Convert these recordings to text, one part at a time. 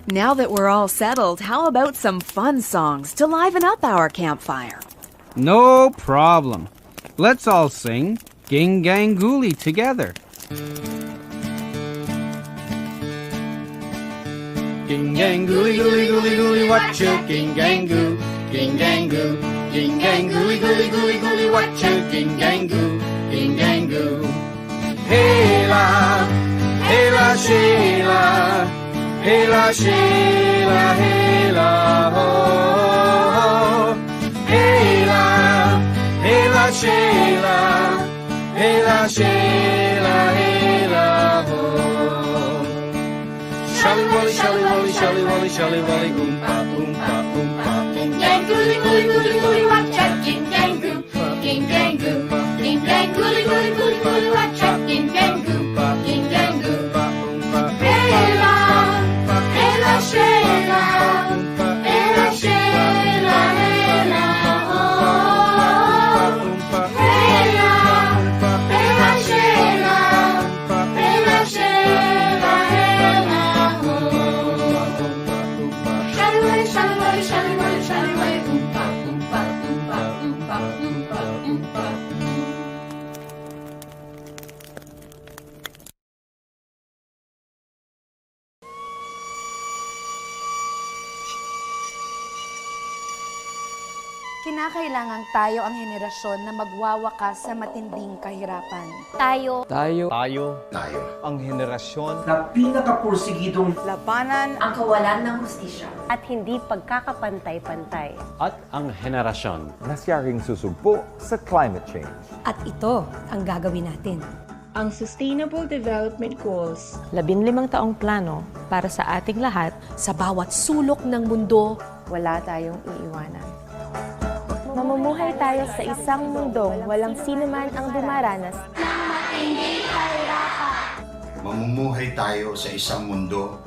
Now that we're all settled, how about some fun songs to liven up our campfire? No problem. Let's all sing Gingganguli together. Gingganguli, guli, guli, guli, watcha, ginggangoo, ginggangoo, gingganguli, guli, guli, guli, watcha, ginggangoo, ginggangoo. Hela, hela, shela, hela, shela, hela, ho, ho. Hela, hela, shela, hela, shela, hela, ho. Shelly Wally, Shelly Wally, Shelly Wally, Shelly Wally, oompa, oompa, oompa. Ginggangoo, guli, guli, guli, watcha, ginggangoo, ginggangoo, ginggangoo, guli, guli, guli, guli, watcha, ginggangoo, ginggangoo. Hela, hela, shela, hela, shela, hela, ho. Hela, hela, shela, hela, shela, hela, ho. Shelly Wally, Shelly Wally, Shelly Wally, Shelly Wally, oompa, oompa, oompa, oompa, oompa, oompa. Kinakailangan tayo ang henerasyon na magwawakas sa matinding kahirapan. Tayo Ang henerasyon na pinakapursigidong Labanan ang kawalan ng hustisya. at hindi pagkakapantay-pantay. at ang henerasyon na siyaring susugpo sa climate change. At ito ang gagawin natin. Ang Sustainable Development Goals. 15 taong plano para sa ating lahat. Sa bawat sulok ng mundo, Wala tayong iiwanan. Mamumuhay tayo sa isang mundong walang sinuman ang dumaranas. Mamumuhay tayo sa isang mundo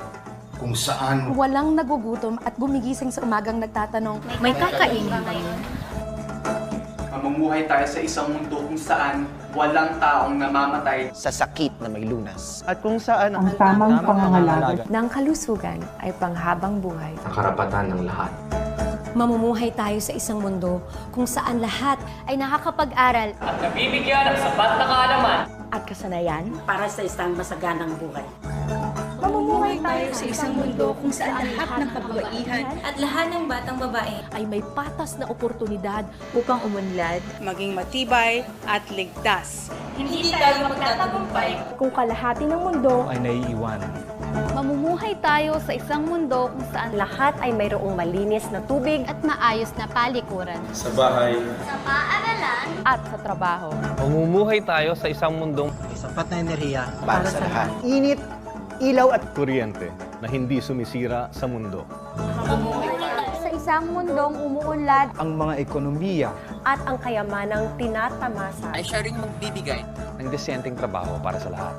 kung saan walang nagugutom at gumigising sa umagang nagtatanong, May kakainin ba yun? Mamumuhay tayo sa isang mundo kung saan walang taong namamatay sa sakit na may lunas. at kung saan Ang tamang pangangalaga. Ng kalusugan ay panghabang buhay. ang karapatan ng lahat. mamumuhay tayo sa isang mundo kung saan lahat Ay nakakapag-aral. At nabibigyan ng sapat na kaalaman. At kasanayan, Para sa isang masaganang buhay. mamumuhay tayo sa isang mundo kung saan lahat ng kababaihan At lahat ng batang babae ay may patas na oportunidad upang umunlad, maging matibay at ligtas. hindi tayo magtatagumpay. kung kalahati ng mundo, ay naiiwanan. Mamumuhay tayo sa isang mundo kung saan lahat ay mayroong malinis na tubig at maayos na palikuran. Sa bahay, Sa paaralan, at sa trabaho. Mamumuhay tayo sa isang mundong Sapat na enerhiya para sa lahat. Init, ilaw at kuryente na hindi sumisira sa mundo. sa isang mundong umuunlad Ang mga ekonomiya At ang kayamanang tinatamasa. siya rin magbibigay ng disenteng trabaho para sa lahat.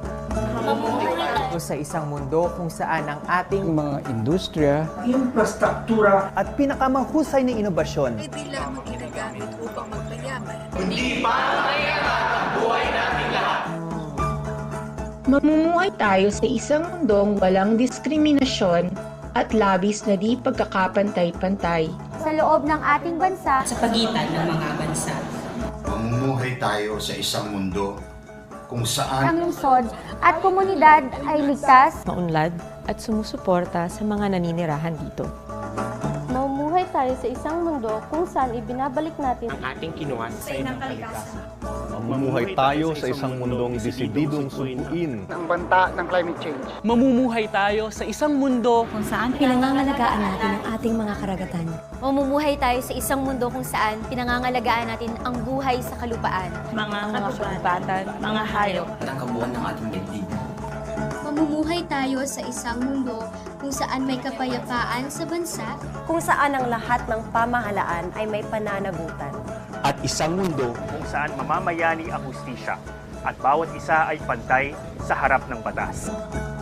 sa isang mundo kung saan ang ating Mga industriya, infrastruktura at pinakamahusay na inobasyon Hindi lamang ginagamit upang magpayaman. Mamumuhay tayo sa isang mundong walang diskriminasyon at labis na di pagkakapantay-pantay. sa loob ng ating bansa. Sa pagitan ng mga bansa. mamumuhay tayo sa isang mundo kung saan Ang lungsod at komunidad ay ligtas. Maunlad at sumusuporta sa mga naninirahan dito. Mamumuhay tayo sa isang mundo kung saan ibinabalik natin ang ating kinuha sa inang kalikasan. Mamumuhay tayo sa isang mundong desididong sukuin ang banta ng climate change. Mamumuhay tayo sa isang mundo kung saan pinangangalagaan natin ang ating mga karagatan. Mamumuhay tayo sa isang mundo kung saan pinangangalagaan natin ang buhay sa kalupaan. Mga kasugatan, mga hayop. at ang kabuuan ng ating daigdig. Mamumuhay tayo sa isang mundo kung saan may kapayapaan sa bansa. Kung saan ang lahat ng pamahalaan ay may pananagutan. at isang mundo Kung saan mamamayani ang hustisya at bawat isa ay pantay sa harap ng batas.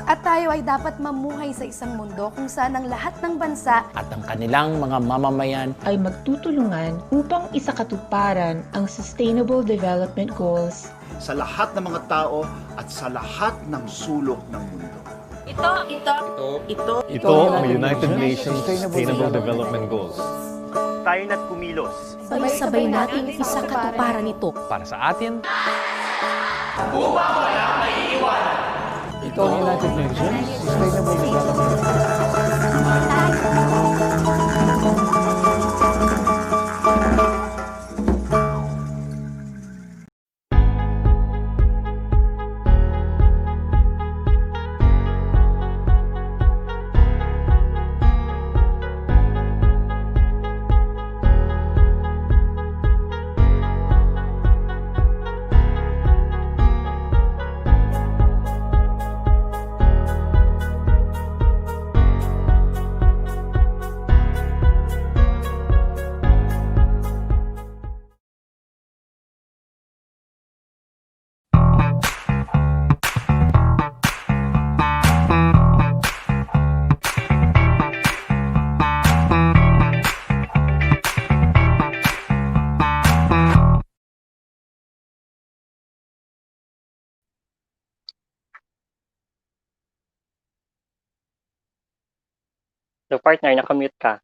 At tayo ay dapat mamuhay sa isang mundo kung saan ang lahat ng bansa At ang kanilang mga mamamayan Ay magtutulungan upang isakatuparan ang Sustainable Development Goals. sa lahat ng mga tao at sa lahat ng sulok ng mundo. Ito ang United Nations Sustainable Development Goals. Tayo na't kumilos. Sabay-sabay nating isakatuparan ito. Para sa atin, Upang walang maiiwanan. Ito ang United Nations Sustainable Development. So partner, nakamute ka.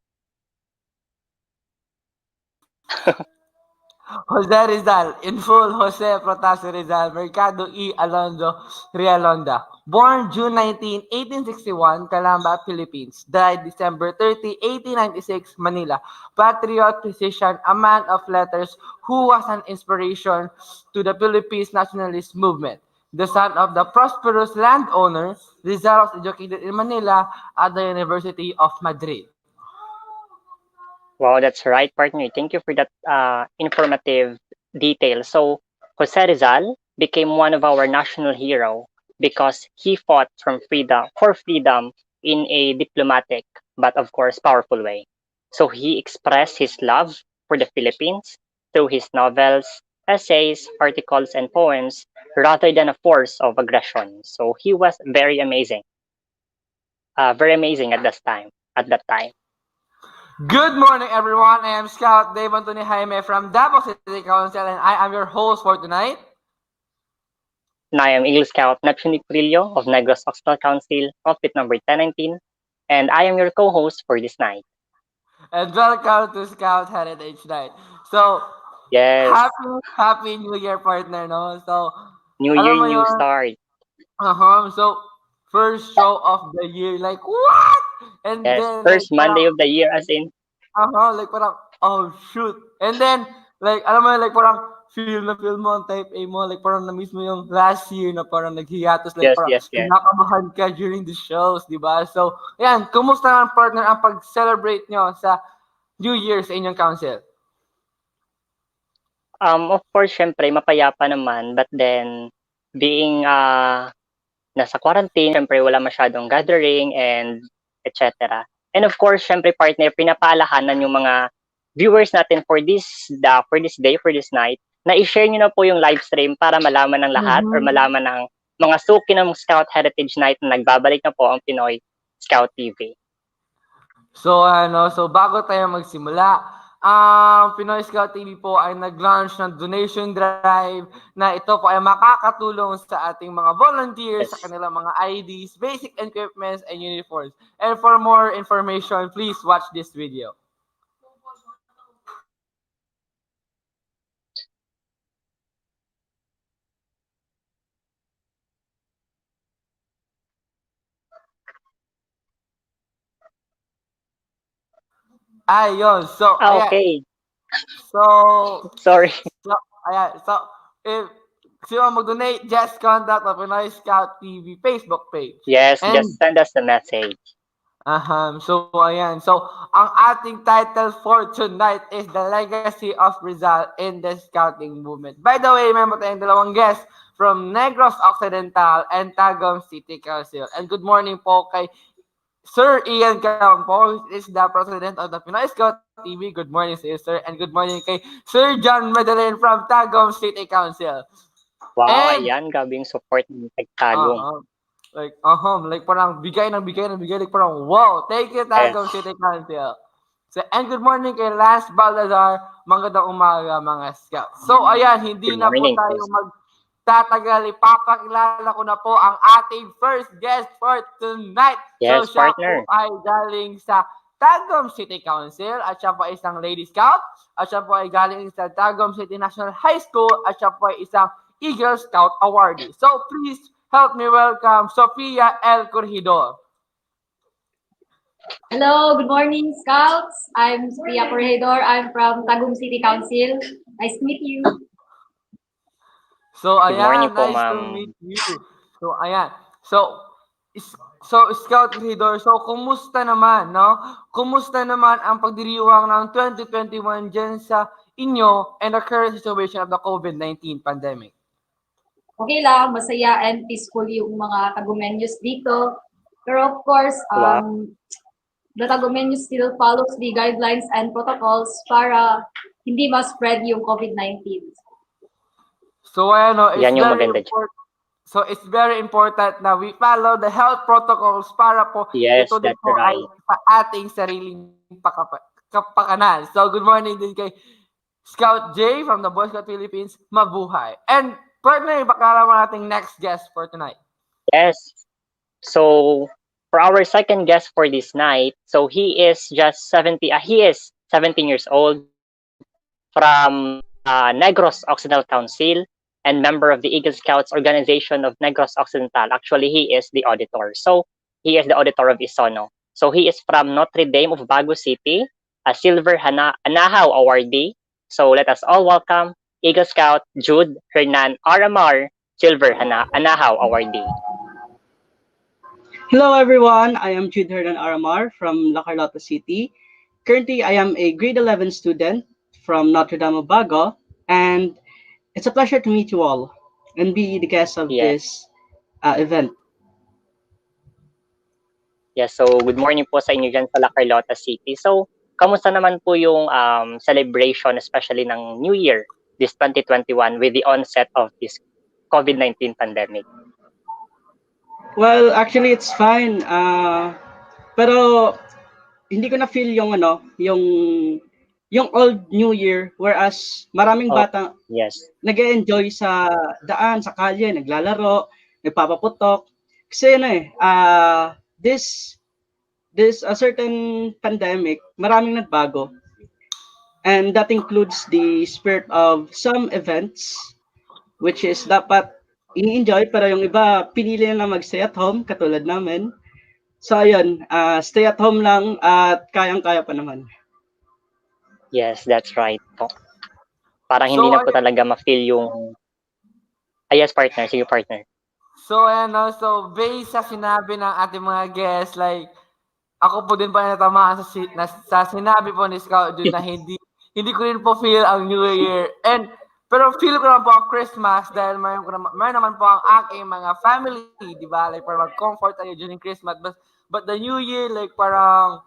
Jose Rizal, in full, Jose Protasio Rizal, Mercado E. Alonzo Rialonda. Born June 19, 1861, Calamba, Philippines. Died December 30, 1896, Manila. Patriot, physician, a man of letters who was an inspiration to the Philippines nationalist movement. The son of the prosperous landowner, Rizal was educated in Manila at the University of Madrid. Wow, that's right, partner. Thank you for that informative detail. So, Jose Rizal became one of our national hero because he fought for freedom in a diplomatic, but of course, powerful way. So he expressed his love for the Philippines through his novels, essays, articles, and poems, rather than a force of aggression. So he was very amazing at that time. Good morning, everyone. I am Scout Dave Anthony Jaime from Davao City Council, and I am your host for tonight. And I am Eagle Scout Neptune Prillo of Negros Occidental Council, outfit number 1019, and I am your co-host for this night. And welcome to Scout Heritage Night. So, yes, happy New Year, partner, no? So, New Year, new start. So, first show of the year, like, what? And yes, then, first like, Monday of the year, as in. Like parang, oh shoot. And then, like, alam mo, like parang, feel mo ang type A mo, like parang na-miss mo yung last year na parang naghiatus, like parang kinakabahan ka during the shows, di ba? So, yan, kumusta ang partner ang pag-celebrate nyo sa New Year sa inyong council? Of course, syempre, mapayapa naman, but then, being nasa quarantine, syempre, wala masyadong gathering and etc. And of course, syempre, partner, pinapaalahanan yung mga viewers natin for this day, for this night, na i-share nyo na po yung live stream para malaman ng lahat or malaman ng mga suki ng Scout Heritage Night na nagbabalik na po ang Pinoy Scout TV. So, so bago tayo magsimula, Pinoy Scout TV po ay nag-launch ng donation drive na ito po ay makakatulong sa ating mga volunteers sa kanilang mga IDs, basic equipments, and uniforms. And for more information, please watch this video. Ayun. So, okay. So, sorry. So, if sino mag-donate, just contact the Pinoy Scout TV Facebook page. Yes, and just send us the message. So, ayan. So, ang ating title for tonight is The Legacy of Rizal in the Scouting Movement. By the way, meron tayong dalawang guests from Negros Occidental and Tagum City Council. And good morning po kay Sir Ian Campo is the president of the Pinoy Scout TV. Good morning, sir. And good morning kay Sir John Medellin from Tagum City Council. Wow, ayan, gabing support ng Tagum. Like parang bigay, like parang wow. Thank you, Tagum City Council. So, and good morning kay Lance Balazar. Magandang umaga, mga Scouts. So, ayan, hindi na po tayo tatagal, ipapakilala ko na po ang ating first guest for tonight. Yes, so, siya partner. po ay galing sa Tagum City Council at siya po ay isang Lady Scout at siya po ay galing sa Tagum City National High School at siya po ay isang Eagle Scout awardee. So, please help me welcome Sophia L. Corregidor. Hello, good morning, Scouts. I'm Sophia Corregidor. I'm from Tagum City Council. Nice to meet you. So, Good morning ayan, po, nice to ma'am. meet you. So, ayan. So, Scout Corregidor, so kumusta naman, no? Kumusta naman ang pagdiriwang ng 2021 dyan sa inyo and the current situation of the COVID-19 pandemic? Okay lang, masaya and peaceful yung mga Tagumenyos dito. Pero of course, the Tagumenyos still follows the guidelines and protocols para hindi ma-spread yung COVID-19. So, ano, Yan yung maganda. So, it's very important na we follow the health protocols para po Yes, ito din that's po ay right. sa ating sariling kapakanan. So, good morning din kay Scout J from the Boy Scout Philippines. Mabuhay. And, partner, baka naman nating next guest for tonight. Yes. So, for our second guest for this night, so he is 17 years old from Negros Occidental Council and member of the Eagle Scouts organization of Negros Occidental. Actually, he is the auditor. So, he is the auditor of Isono. So, he is from Notre Dame of Bago City, a Silver Anahaw awardee. So, let us all welcome Eagle Scout Jude Hernan Amar, Silver Anahaw awardee. Hello everyone, I am Jude Hernan Amar from La Carlota City. Currently, I am a grade 11 student from Notre Dame of Bago, and it's a pleasure to meet you all and be the guest of this event. Yes, so good morning po sa inyo dyan sa La Carlota City. So, kamusta naman po yung celebration, especially ng New Year, this 2021, with the onset of this COVID-19 pandemic? Well, actually, it's fine. Pero hindi ko na feel yung yung old New Year, whereas maraming bata nag-enjoy sa daan, sa kalye, naglalaro, nagpapaputok. Kasi this a certain pandemic, maraming nagbago. And that includes the spirit of some events, which is dapat i-enjoy, pero yung iba pinili na mag-stay at home, katulad namin. So ayun, stay at home lang at kayang-kaya pa naman. Yes, that's right po. Parang hindi na po talaga ma-feel yung... yes, partner. Sige, partner. So, so based sa sinabi ng ating mga guests, like, ako po din pa natamaan sa sinabi po ni Scout Jude na hindi ko rin po feel ang New Year. Pero feel ko naman po ang Christmas dahil may naman po ang aking mga family, di ba? Like, para mag-comfort tayo during Christmas. But the New Year, like, parang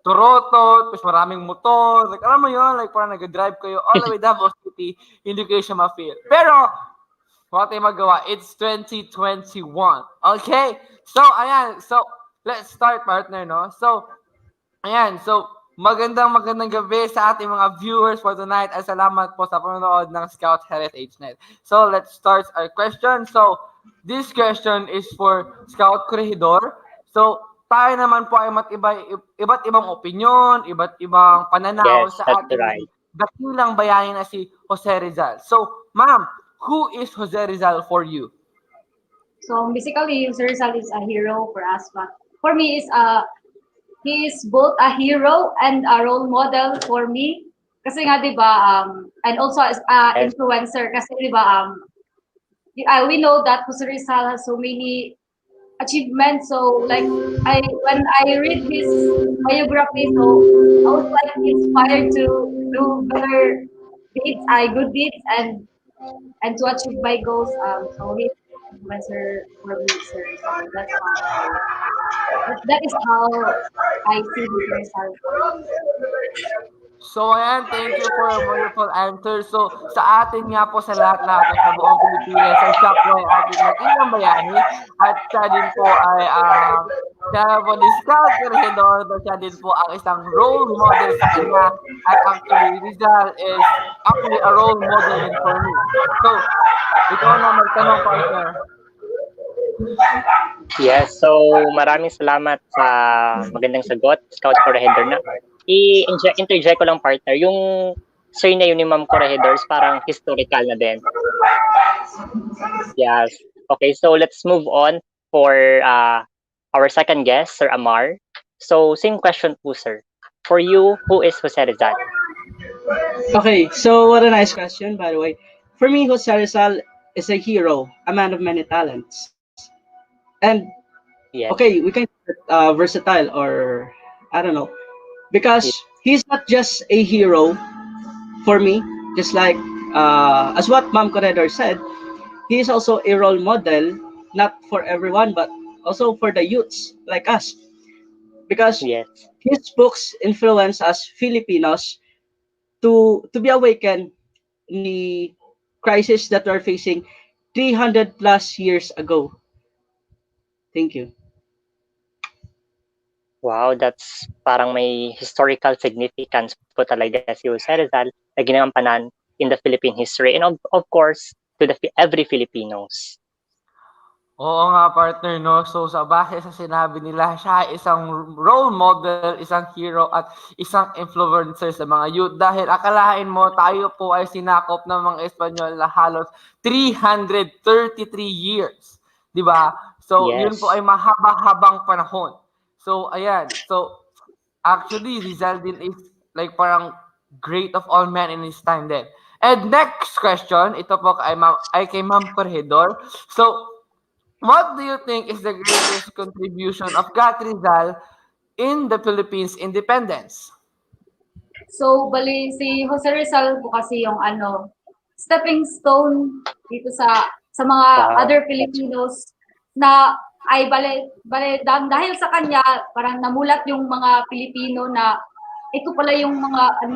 Toronto, tapos maraming motor. Like, alam mo yun, like, parang nag-drive kayo all the way Davao City, hindi kayo siya ma-feel. Pero, wala tayong magawa. It's 2021. Okay? So, ayan. So, let's start, partner, no? So, ayan. So, magandang gabi sa ating mga viewers for tonight at salamat po sa panonood ng Scout Heritage Night. So, let's start our question. So, this question is for Scout Corregidor. So, tayo naman po ay iba't ibang opinyon, iba't ibang pananaw sa ating dakilang bayani na si Jose Rizal. So, ma'am, who is Jose Rizal for you? So basically, Jose Rizal is a hero for us, but for me, he is both a hero and a role model for me. Kasi nga, di ba, and also as an influencer, kasi di ba, we know that Jose Rizal has so many achievements. So like when I read his biography, so I was like inspired to do better deeds, good deeds, and to achieve my goals. So he's an influencer for me, sir. So that is how I see the result. So, ayan, thank you for a wonderful answer. So, sa atin nga po sa lahat-lahat sa buong Pilipinas, sa siya po ay ating mag-inang bayani at siya din po ay siya po ni Scout Corregidor, siya din po ang isang role model sa kanya. At actually, Rizal is actually a role model din for me. So, ikaw na magtanong, partner. Yes, so maraming salamat sa magandang sagot, Scout Corregidor na. I-interject ko lang, partner, yung surname ni Ma'am Corregidor parang historical na din. Yes. Okay, so let's move on for our second guest, Sir Amar. So, same question po, sir. For you, who is Jose Rizal? Okay, so what a nice question, by the way. For me, Jose Rizal is a hero, a man of many talents. And, okay, we can versatile or, I don't know, because he's not just a hero for me, just like, as what Ma'am Corredor said, he is also a role model, not for everyone, but also for the youths like us. Because his books influence us Filipinos to be awakened in the crisis that we're facing 300 plus years ago. Thank you. Wow, that's parang may historical significance po talaga si Jose Rizal na ginagampanan in the Philippine history and of course to every Filipinos. Oo nga, partner, no? So, sa base sa sinabi nila, siya ay isang role model, isang hero, at isang influencer sa mga youth. Dahil akalain mo, tayo po ay sinakop ng mga Espanyol na halos 333 years. Di ba? So, yun po ay mahaba-habang panahon. So, ayan. So, actually, Rizal din is like parang great of all men in his time din. And next question, ito po ay kay Ma'am Corregidor. So, what do you think is the greatest contribution of Gat Rizal in the Philippines independence? So, bali, si Jose Rizal po kasi yung stepping stone dito sa mga other Filipinos na ay dahil sa kanya, parang namulat yung mga Pilipino na ito pala yung mga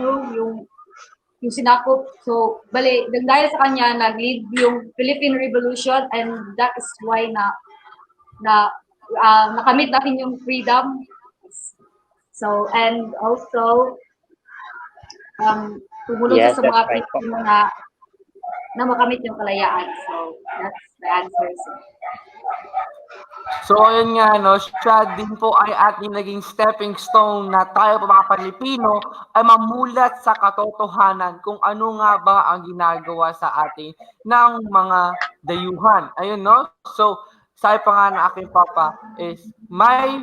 yung sinakop. So, dahil sa kanya, nag-lead yung Philippine Revolution, and that is why nakamit natin yung freedom. So, and also, tumulong sa mga Pilipino na makamit yung kalayaan. So, that's the answer. So, ayun nga, no, siya din po ay ating naging stepping stone na tayo po mga Pilipino ay mamulat sa katotohanan kung ano nga ba ang ginagawa sa ating ng mga dayuhan. Ayun, no? So, sabi pa nga na aking papa is, my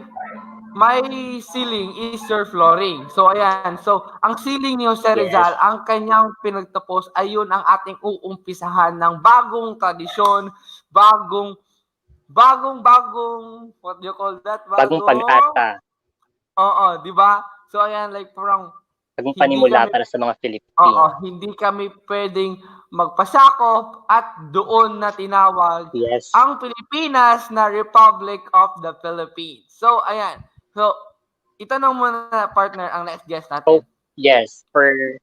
ceiling is your flooring. So, ayan. So, ang ceiling ni Jose Rizal, ang kanyang pinagtapos, ayun ang ating uumpisahan ng bagong tradisyon, bagong, what do you call that? Bagong pag-asa. Oo, di ba? So, ayan, like, parang, bagong panimula para sa mga Filipino. Oo, hindi kami pwedeng magpasakop at doon na tinawag ang Pilipinas na Republic of the Philippines. So, ayan. So, itanong mo na, partner, ang next guest natin. Oh, yes, for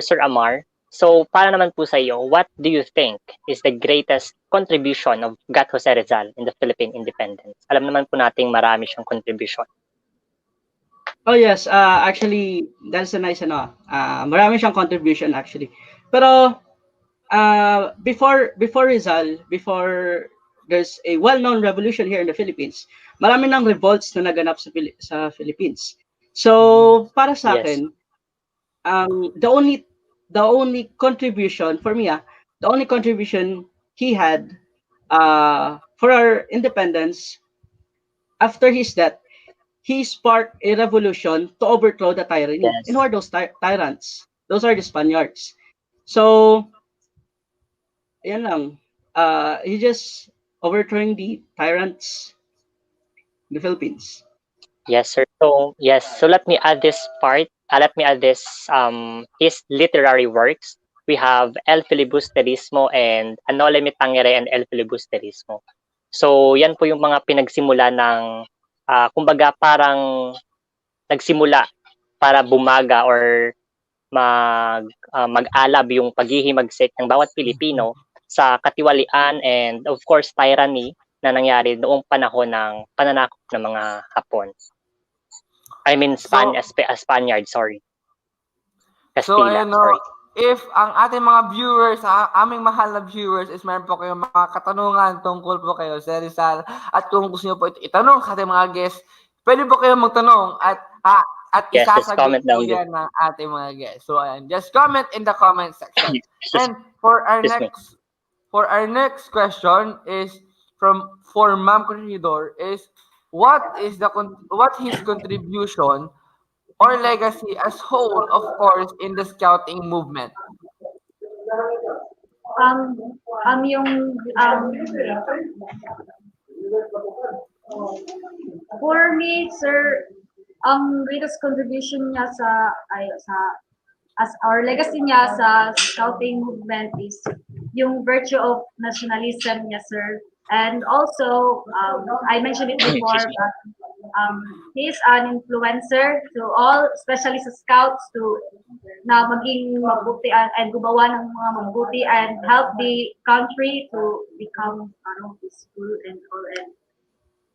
Sir Amar. So, para naman po sa iyo, what do you think is the greatest contribution of Gat Jose Rizal in the Philippine independence? Alam naman po nating marami siyang contribution. Oh yes, actually, that's a nice marami siyang contribution actually. Pero before Rizal, before there's a well-known revolution here in the Philippines, marami ng revolts na naganap sa Philippines. So, para sa akin, the only contribution for me, the only contribution he had for our independence after his death, he sparked a revolution to overthrow the tyranny. And who are those tyrants? Those are the Spaniards. So, yan lang. He just overthrowing the tyrants in the Philippines. Yes, sir. So let me add this part. Let me add this his literary works. We have El Filibusterismo and Anole Mi Tangere and El Filibusterismo. So yan po yung mga pinagsimula ng kumbaga parang nagsimula para bumaga or mag-alab yung paghihimagsik ng bawat Pilipino sa katiwalian and of course tyranny na nangyari noong panahon ng pananakop ng mga Hapon. I mean, Spaniard, sorry. So, Castilla, ayun, no, sorry. if ang ating mga viewers, aming mahal na viewers, is meron po kayong mga katanungan tungkol po kayo sa Rizal, at kung gusto niyo po itanong sa ating mga guests, pwede po kayong magtanong at Yes, just isasagot comment po down yan ng ating mga guests. So, ayan, just comment in the comment section. And for our next question is for Ma'am Corregidor is what his contribution or legacy as whole, of course, in the scouting movement? For me, sir, ang greatest contribution niya as our legacy niya sa scouting movement is yung virtue of nationalism niya, sir. And also, I mentioned it before, but he is an influencer to all, especially sa scouts, na maging mabuti and gumawa ng mga mabuti and help the country to become peaceful and all.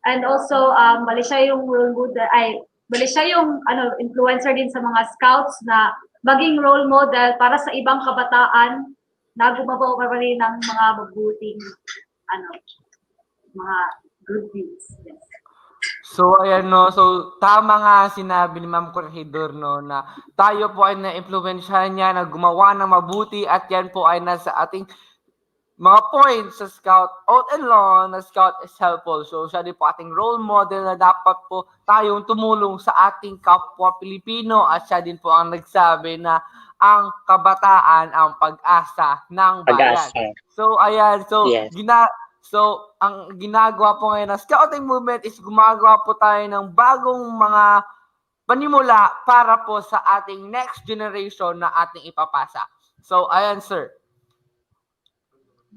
And also, bali siya yung bali siya yung influencer din sa mga scouts na maging role model para sa ibang kabataan na gumawa pa rin ng mga mabuting mga good deeds. Yes. So, ayan, no. So, tama nga sinabi ni Ma'am Corregidor, no, na tayo po ay na-influensyahan niya na gumawa ng mabuti at yan po ay nasa ating mga points sa Scout out and long na Scout is helpful. So, siya din po ating role model na dapat po tayong tumulong sa ating kapwa Pilipino at siya din po ang nagsabi na ang kabataan ang pag-asa ng bayan. So, ayan. So, yes. So, ang ginagawa po ngayon ng scouting movement is gumagawa po tayo ng bagong mga panimula para po sa ating next generation na ating ipapasa. So, ayan, sir.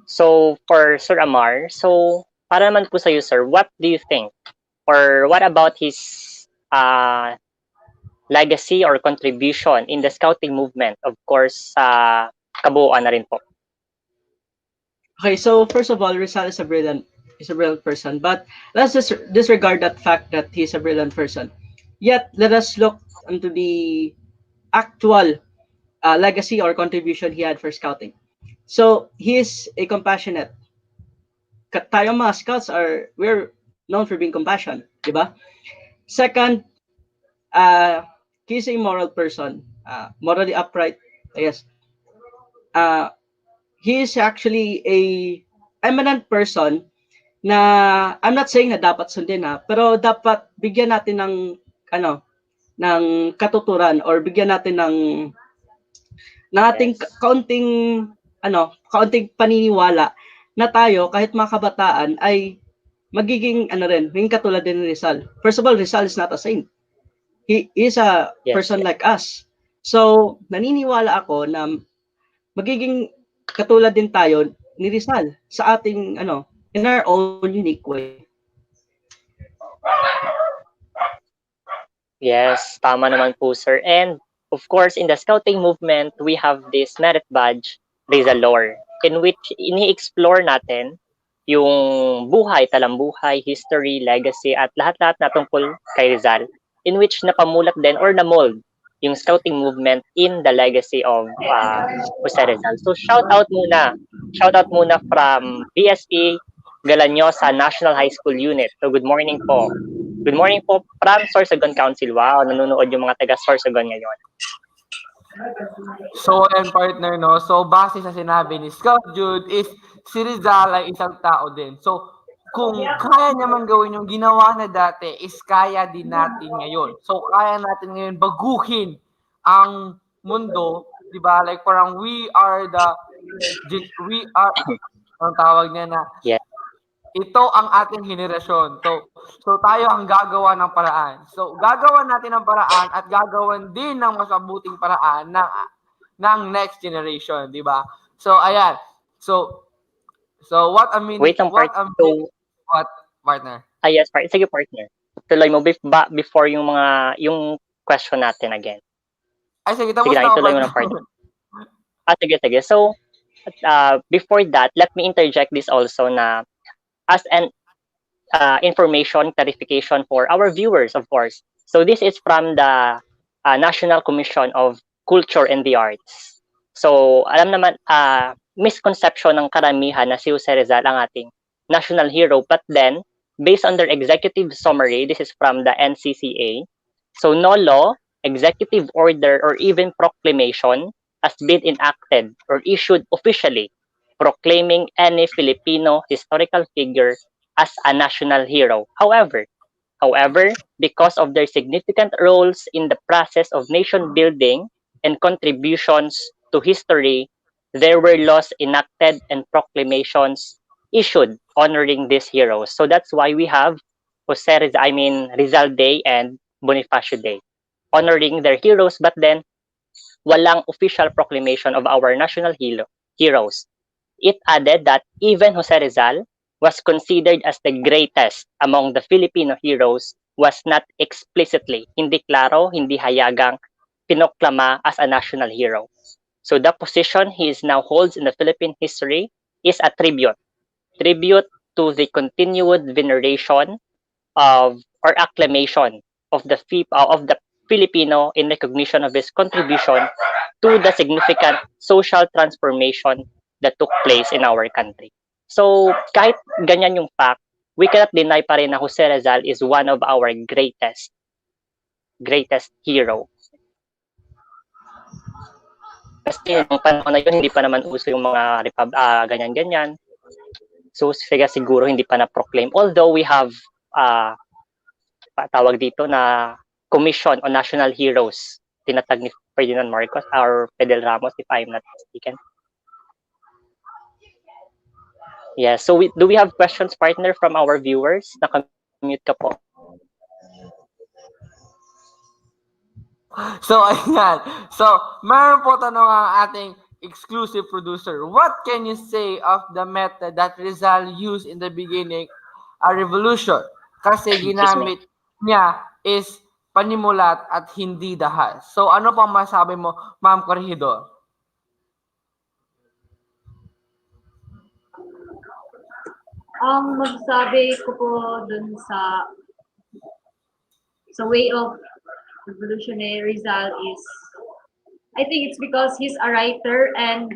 So, for Sir Amar, so, para naman po sa iyo, sir, what do you think? Or what about his legacy or contribution in the scouting movement? Of course, sa kabuuan na rin po. Okay, so first of all, Rizal is a brilliant person, but let's just disregard that fact that he's a brilliant person. Yet, let us look into the actual legacy or contribution he had for scouting. So, he is a compassionate. Tayo mga scouts we're known for being compassionate, di ba? Second, he's a moral person, morally upright, I guess. He is actually a eminent person na I'm not saying na dapat sundin pero dapat bigyan natin ng ng katuturan or bigyan natin ng ating kaunting paniniwala na tayo kahit mga kabataan ay magiging maging katulad din ni Rizal. First of all, Rizal is not a saint. He is a person like us. So, naniniwala ako na magiging katulad din tayo ni Rizal sa ating in our own unique way. Yes, tama naman po, sir. And of course, in the scouting movement, we have this merit badge, Rizal Lore, in which ini-explore natin yung buhay, talambuhay, history, legacy, at lahat-lahat na tungkol kay Rizal, in which napamulat din or namold yung scouting movement in the legacy of Jose Rizal. So shout out muna from BSP Galanyosa National High School Unit. So good morning po. Good morning po from Sorsogon Council. Wow, nanonood yung mga taga Sorsogon ngayon. So, and partner, no? So, base sa sinabi ni Scout Jude is si Rizal ay isang tao din. So, kung kaya naman gawin yung ginawa na dati, is kaya din natin ngayon. So, kaya natin ngayon baguhin ang mundo, di ba? Like, parang we are, ang tawag niya na, ito ang ating henerasyon. So, tayo ang gagawa ng paraan. So, gagawa natin ng paraan at gagawan din ng mas mabuting paraan ng next generation, di ba? So, ayan. So, what I mean, wait lang, what, partner? Yes, sige, partner. Tuloy mo before yung question natin again. Ay, sige, tapos na ituloy mo na, partner. Sige. So, before that, let me interject this also na as an information clarification for our viewers, of course. So this is from the National Commission of Culture and the Arts. So alam naman, misconception ng karamihan na si Jose Rizal ang ating national hero. But then, based on their executive summary, this is from the NCCA. So no law, executive order, or even proclamation has been enacted or issued officially proclaiming any Filipino historical figure as a national hero. However, because of their significant roles in the process of nation building and contributions to history, there were laws enacted and proclamations issued honoring these heroes. So that's why we have Rizal Day and Bonifacio Day, honoring their heroes, but then walang official proclamation of our national heroes. It added that even Jose Rizal was considered as the greatest among the Filipino heroes was not explicitly, hindi klaro, hindi hayagang pinoklama as a national hero. So the position he is now holds in the Philippine history is a tribute to the continued veneration of or acclamation of the Filipino in recognition of his contribution to the significant social transformation that took place in our country. So kahit ganyan yung fact, we cannot deny pa rin na Jose Rizal is one of our greatest hero. Kasi nung panahon na yun, hindi pa naman uso yung mga ganyan-ganyan. So siguro hindi pa na-proclaim. Although we have tawag dito na Commission on National Heroes, tinatag ni Ferdinand Marcos or Fidel Ramos if I'm not mistaken. Yeah, so do we have questions, partner, from our viewers? Naka-mute ka po. So, ayan. So, meron po tanong ang ating exclusive producer. What can you say of the method that Rizal used in the beginning a revolution? Kasi ginamit niya is panimulat at hindi dahas. So, ano pang masabi mo, Ma'am Corregidor? Ang magsabi ko po dun sa way of revolutionary Rizal is, I think it's because he's a writer and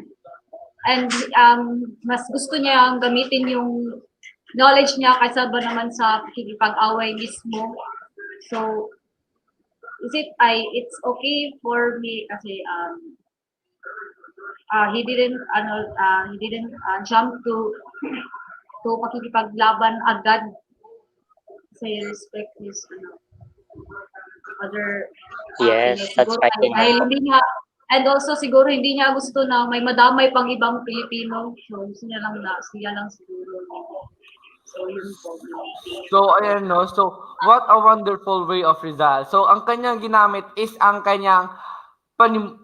mas gusto niya gamitin yung knowledge niya kaysa ba naman sa pakikipag-away mismo. So, it's okay for me kasi he didn't jump to pakikipaglaban agad kasi respect his other that's right. Dahil hindi niya, and also siguro hindi niya gusto na may madamay pang ibang Pilipino. So gusto niya lang siya lang siguro. So yun po. So ayan no. So what a wonderful way of Rizal. So ang kanyang ginamit is ang kanyang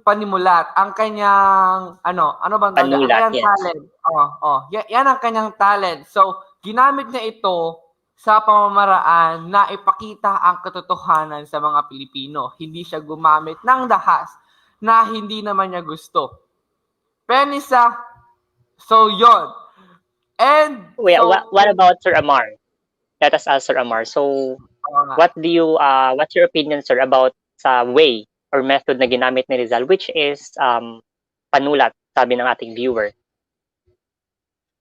panimulat, ang kanyang ano bang tawag? Ang kanyang talent. Yan ang kanyang talent. So ginamit niya ito sa pamamaraan na ipakita ang katotohanan sa mga Pilipino. Hindi siya gumamit ng dahas na hindi naman niya gusto. Penisa, so yon. And wait, so, what about Sir Amar? Let us ask Sir Amar. So what's your opinion, sir, about sa way or method na ginamit ni Rizal, which is panulat, sabi ng ating viewer?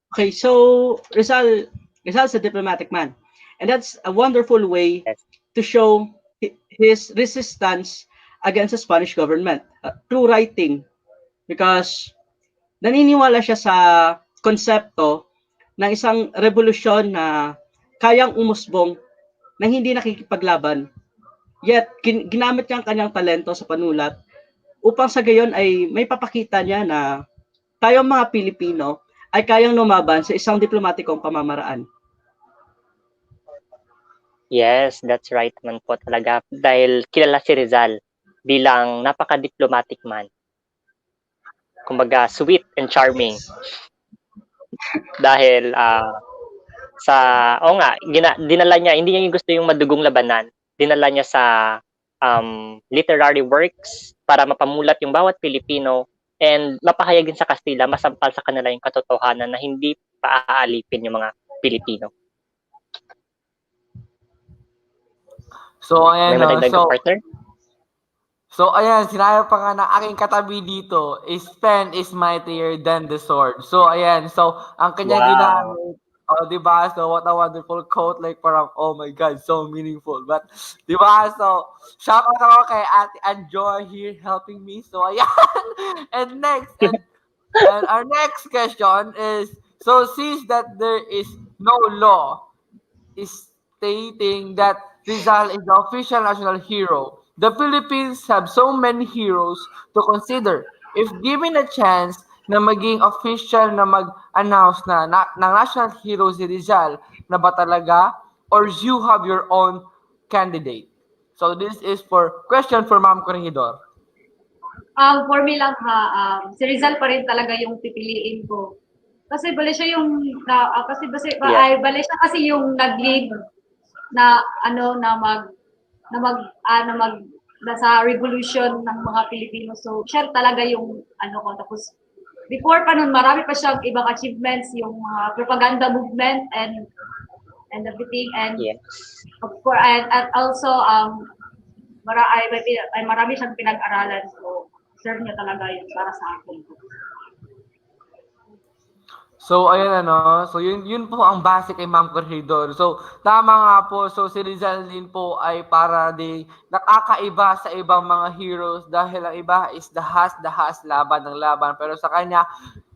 Okay, so Rizal's a diplomatic man. And that's a wonderful way to show his resistance against the Spanish government through writing. Because naniniwala siya sa konsepto ng isang revolusyon na kayang umusbong na hindi nakikipaglaban. Yet, ginamit niya ang kanyang talento sa panulat upang sa gayon ay may papakita niya na tayong mga Pilipino ay kayang lumaban sa isang diplomatikong pamamaraan. Yes, that's right man po talaga. Dahil kilala si Rizal bilang napaka-diplomatic man. Kumbaga, sweet and charming. Dahil dinala niya, hindi niya gusto yung madugong labanan. Dinala niya sa literary works para mapamulat yung bawat Pilipino and mapahayagin sa Kastila, masampal sa kanila yung katotohanan na hindi paaalipin yung mga Pilipino. So, May ayan, madagdag ka, partner? So, ayan, sinabi pa nga ng aking katabi dito, is pen is mightier than the sword. So, ayan, so, ang kanya ginamit, di ba? So, what a wonderful quote, like, parang, oh my God, so meaningful. But, di ba? So, shout out ako kay Ate Anjoy here helping me. So, ayan. And next, and our next question is, so, since that there is no law is stating that Rizal is the official national hero, the Philippines have so many heroes to consider. If given a chance na maging official na mag-announce na ng national hero si Rizal, na ba talaga? Or you have your own candidate? So this is for question for Ma'am Corregidor. For me lang ha, si Rizal pa rin talaga yung pipiliin ko. Kasi bali siya yung bali siya kasi yung nag-lead na sa revolution ng mga Pilipino. So siya talaga yung ko, tapos before pa nun marami pa siyang ibang achievements, yung mga propaganda movement and everything, and of course and also marami siyang pinag-aralan, so serve niya talaga yun para sa akin. So, ayan so yun po ang base kay Ma'am Corregidor. So, tama nga po, so si Rizal din po ay para nakakaiba sa ibang mga heroes dahil ang iba is dahas, laban ng laban. Pero sa kanya,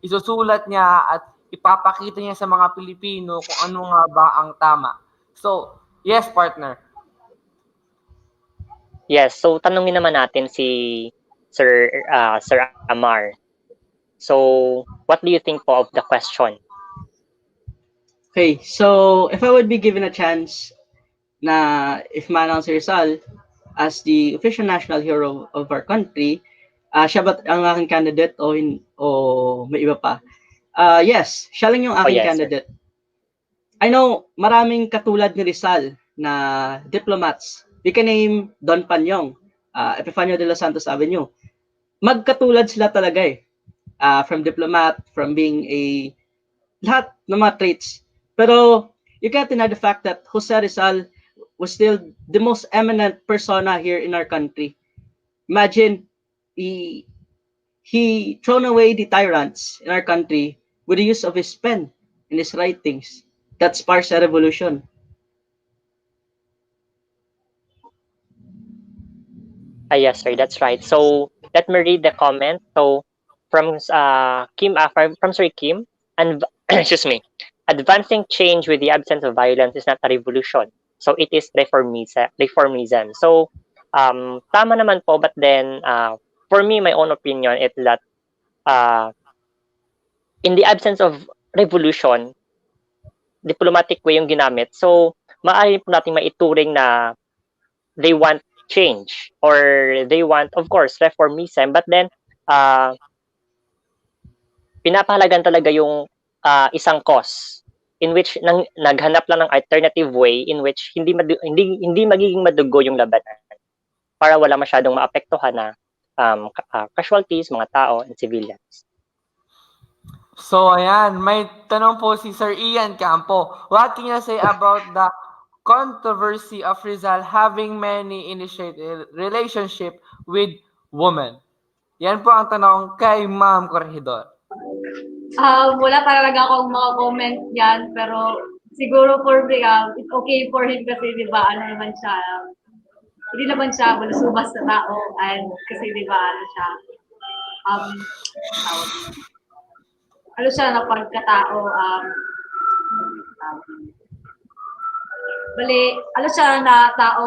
isusulat niya at ipapakita niya sa mga Pilipino kung ano nga ba ang tama. So, yes, partner. Yes, so tanungin naman natin si Sir Amar. So, what do you think po of the question? Okay, so if I would be given a chance na if manang si Rizal as the official national hero of our country, siya ba ang aking candidate o may iba pa? Yes, siya lang yung aking candidate. Sir. I know maraming katulad ni Rizal na diplomats. We can name Don Panyong, Epifanio de los Santos Avenue. Magkatulad sila talaga eh. From diplomat, from being lahat ng mga traits. Pero you can't deny the fact that Jose Rizal was still the most eminent persona here in our country. Imagine, he thrown away the tyrants in our country with the use of his pen and his writings. That sparks a revolution. Yes, sir, that's right. So let me read the comment. So from Kim, from Sir Kim, and excuse me, advancing change with the absence of violence is not a revolution. So it is reformism. So tama naman po, but then for me, my own opinion is that in the absence of revolution, diplomatic way yung ginamit. So maaari po natin maituring na they want change or they want, of course, reformism, but then pinapahalagan talaga yung isang cause in which naghanap lang ng alternative way in which hindi magiging madugo yung labanan para wala masyadong maapektuhan na casualties, mga tao, and civilians. So, ayan, may tanong po si Sir Ian Campo. What can you say about the controversy of Rizal having many initiated relationship with women? Yan po ang tanong kay Ma'am Corregidor. Wala talaga akong mga comment yan, pero siguro for me, it's okay for him kasi diba, naman siya, hindi naman siya malusubas na tao, and kasi diba, siya na pagkatao, siya na tao,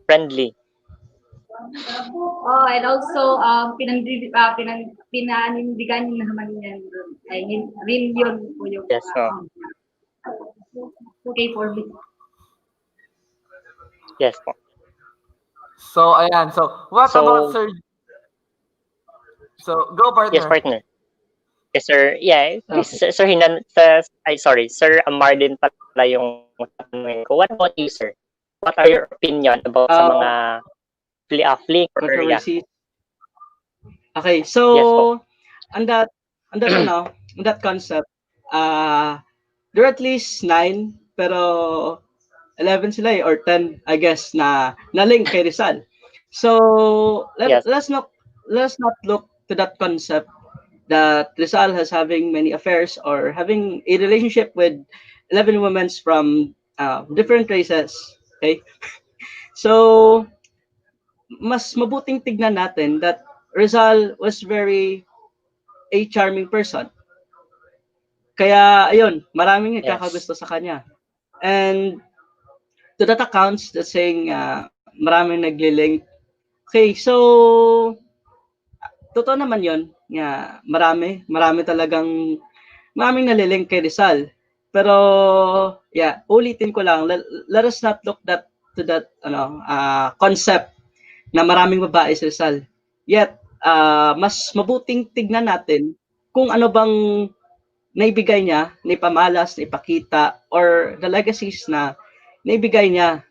friendly. Oh, and also pinanindigan niyo naman yan. Ay, rin yun po yung yes, okay for me. Yes po. So, ayan. So, what about Sir? So, go partner. Yes, partner. Yes, sir. Yeah, Sir Hernan, Sir Amar din pala yung tanongin ko. What about you, sir? What are your opinion about sa mga fleeing or area? Okay, so yes, on that concept, there are at least 9 pero 11 sila or 10, I guess, na link kay Rizal. So let's not look to that concept that Rizal has having many affairs or having a relationship with 11 women from different races. Okay, so mas mabuting tignan natin that Rizal was very a charming person. Kaya ayun, maraming nagkakagusto sa kanya. And to that accounts that saying maraming naglilink. Okay, so totoo naman 'yon. Nga maraming nalilink kay Rizal. Pero yeah, ulitin ko lang, let us not look to that concept na maraming babae si Rizal. Yet mas mabuting tignan natin kung ano bang naibigay niya, naipamalas, naipakita, or the legacies na naibigay niya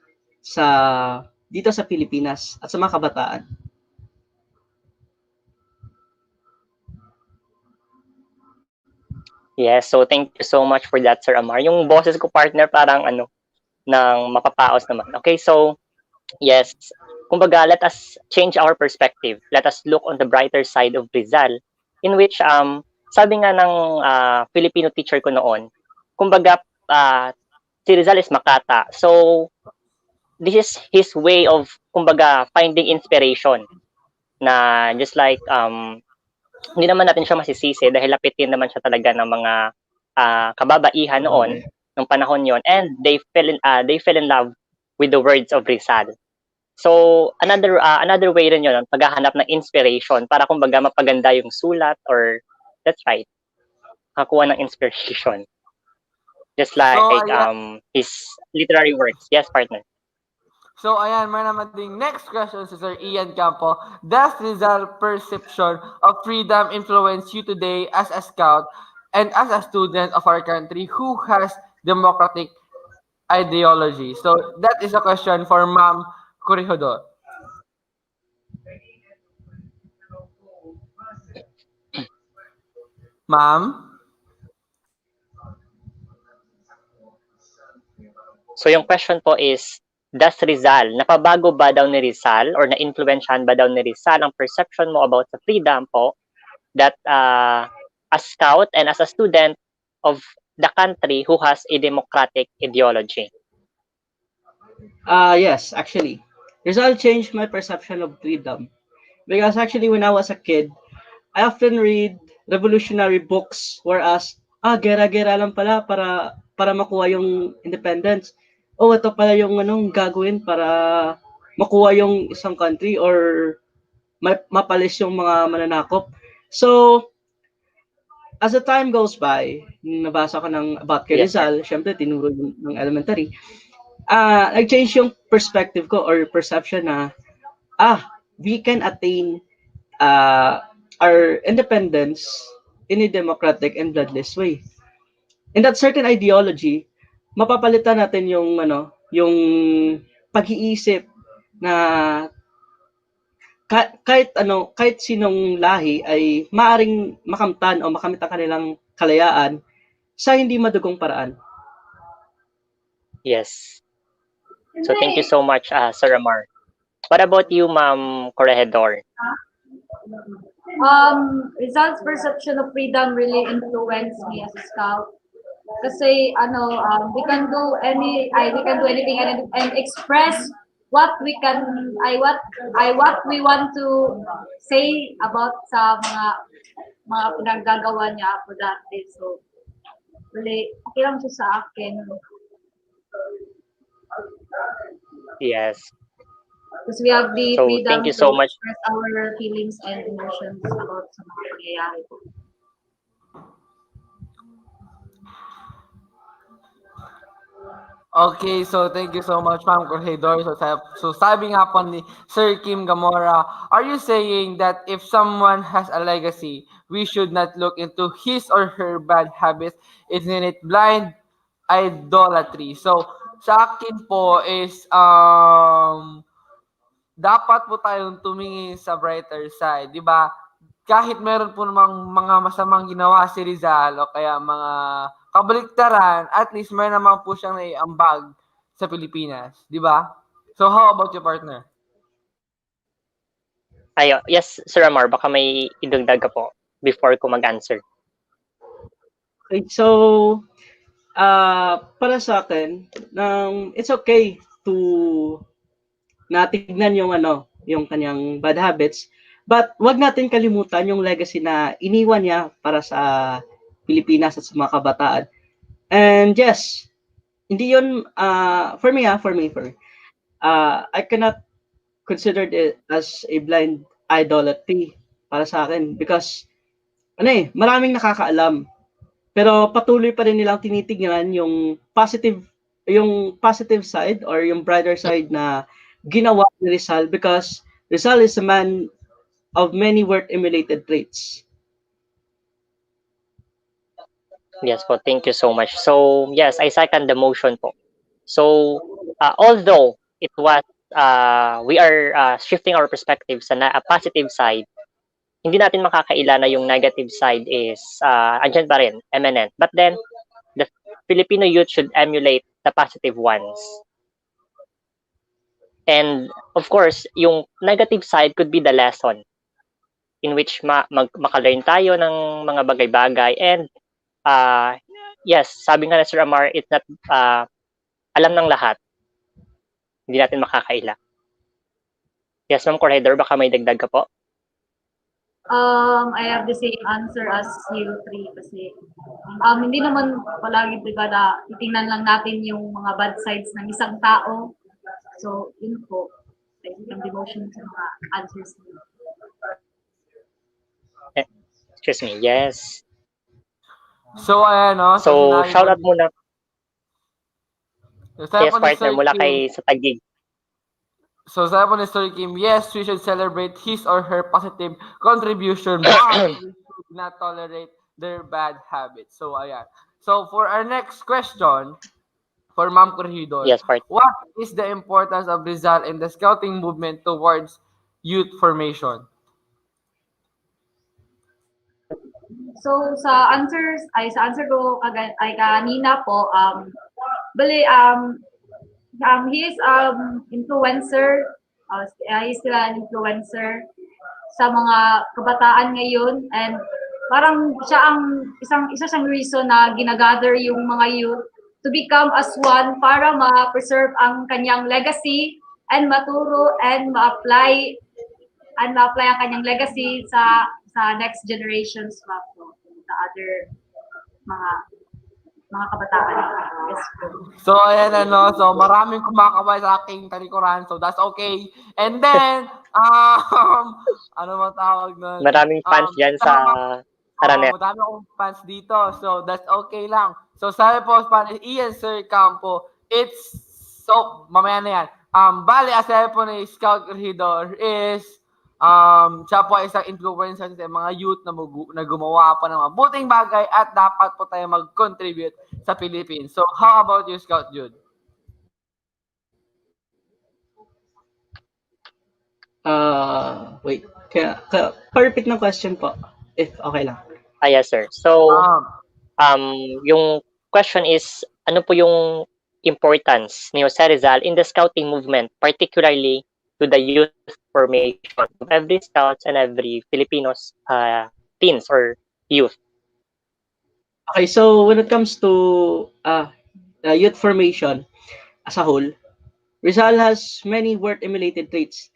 dito sa Pilipinas at sa mga kabataan. Yes, so thank you so much for that, Sir Amar. Yung boses ko, partner, parang nang mapapaos naman. Okay, so yes, kumbaga, let us change our perspective. Let us look on the brighter side of Rizal, in which sabi nga ng Filipino teacher ko noon, kumbaga, si Rizal is Makata. So this is his way of, kumbaga, finding inspiration na just like hindi naman natin siya masisisi dahil lapit din naman siya talaga ng mga kababaihan noon ng panahon yon, and they fell in love with the words of Rizal. So another way rin yun, paghahanap ng inspiration para kumbaga mapaganda yung sulat, or that's right, kakuha ng inspiration. Just like his literary works. Yes, partner. So, ayan, may naman ding next question si Sir Ian Campo. Does Rizal perception of freedom influence you today as a scout and as a student of our country who has democratic ideology? So, that is a question for Ma'am Corregidor. Ma'am? So, yung question po is, does Rizal, napabago ba daw ni Rizal or na-influensyahan ba daw ni Rizal ang perception mo about sa freedom po that as scout and as a student of the country who has a democratic ideology? Yes, actually. Rizal changed my perception of freedom. Because actually when I was a kid, I often read revolutionary books whereas, gera-gera lang pala para makuha yung independence. Ito pala yung gagawin para makuha yung isang country or mapalis yung mga mananakop. So, as the time goes by, nabasa ko about kay Rizal, syempre tinuro ng elementary, nag-change yung perspective ko or perception na, we can attain our independence in a democratic and bloodless way. In that certain ideology, mapapalitan natin yung pag-iisip na kahit sinong lahi ay maaring makamtan o makamit ang kanilang kalayaan sa hindi madugong paraan. Yes. So thank you so much, Sir Amar. What about you, Ma'am Corregidor? Rizal's perception of freedom really influenced me as a scout. Kasi we can do anything and express what we want to say about sa mga pinaggagawa niya ako dati. So really okay lang siya sa akin. Yes. Because we have the so freedom thank you so to much. express our feelings and emotions about sa mga pangyayari. Okay, so thank you so much, Ma'am Corregidor. So sabi nga po ni Sir Kim Gamora, are you saying that if someone has a legacy, we should not look into his or her bad habits? Isn't it blind idolatry? So sa akin po is, dapat po tayong tumingin sa brighter side, di ba? kahit meron po namang mga masamang ginawa si Rizal o kaya mga kabaliktaran, at least meron naman po siyang naiambag sa Pilipinas, di ba? So how about your partner? Yes, Sir Amar, baka may idagdag ka po before ko mag-answer. Okay, so para sa akin, it's okay to natignan yung kanyang bad habits, but wag natin kalimutan yung legacy na iniwan niya para sa Pilipinas at sa mga kabataan. And yes, hindi yun for me, I cannot consider it as a blind idolatry para sa akin because maraming nakakaalam pero patuloy pa rin nilang tinitignan yung positive side or yung brighter side na ginawa ni Rizal because Rizal is a man of many worth emulated traits. Yes po, thank you so much. So, yes, I second the motion po. So, although it was, we are shifting our perspective sa a positive side, hindi natin makakaila na yung negative side is andyan pa rin, eminent. But then, the Filipino youth should emulate the positive ones. And, of course, yung negative side could be the lesson in which makalearn tayo ng mga bagay-bagay. And, yes, sabi nga na Sir Amar, it's not alam ng lahat. Hindi natin makakaila. Yes, Ma'am Corregidor, baka may dagdag ka po? I have the same answer as you three kasi hindi naman palagi diba na titingnan lang natin yung mga bad sides ng isang tao. So, yun po. Yung devotion sa mga answers niyo. Excuse me, yes. So, ayan, no? So shout out muna. Yes, partner, mula kay sa Taguig. So, sabi po ni Sir Kim, yes, we should celebrate his or her positive contribution, but we should not tolerate their bad habits. So, ayan. So, for our next question, for Ma'am Corregidor, yes, what is the importance of Rizal in the scouting movement towards youth formation? So, sa answer ko ay kanina po, he is influencer. He's still an influencer sa mga kabataan ngayon, and parang siya isa siyang reason na ginagather yung mga youth to become as one para ma-preserve ang kanyang legacy and maturo and ma-apply ang kanyang legacy sa next generations pa po, sa other mga kabataan. Yes po. So, ayan so maraming kumakaway sa aking talikuran, so that's okay. And then, ano ba tawag nun? Maraming fans dyan sa Aranet. Madami akong fans dito, so that's okay lang. So, sabi po, Ian Sir Campo, mamaya na yan. Bali, sabi po ni Scout Corregidor is, siya po ay isang influencer sa mga youth na gumawa pa ng mabuting bagay at dapat po tayo mag-contribute sa Philippines. So, how about you, Scout Jude? Wait. Pa-repeat ng question po, if okay lang. Yes, sir. So, yung question is, ano po yung importance ni Jose Rizal in the scouting movement, particularly to the youth formation of every scouts and every Filipinos teens or youth? Okay, so when it comes to youth formation as a whole, Rizal has many worth emulated traits.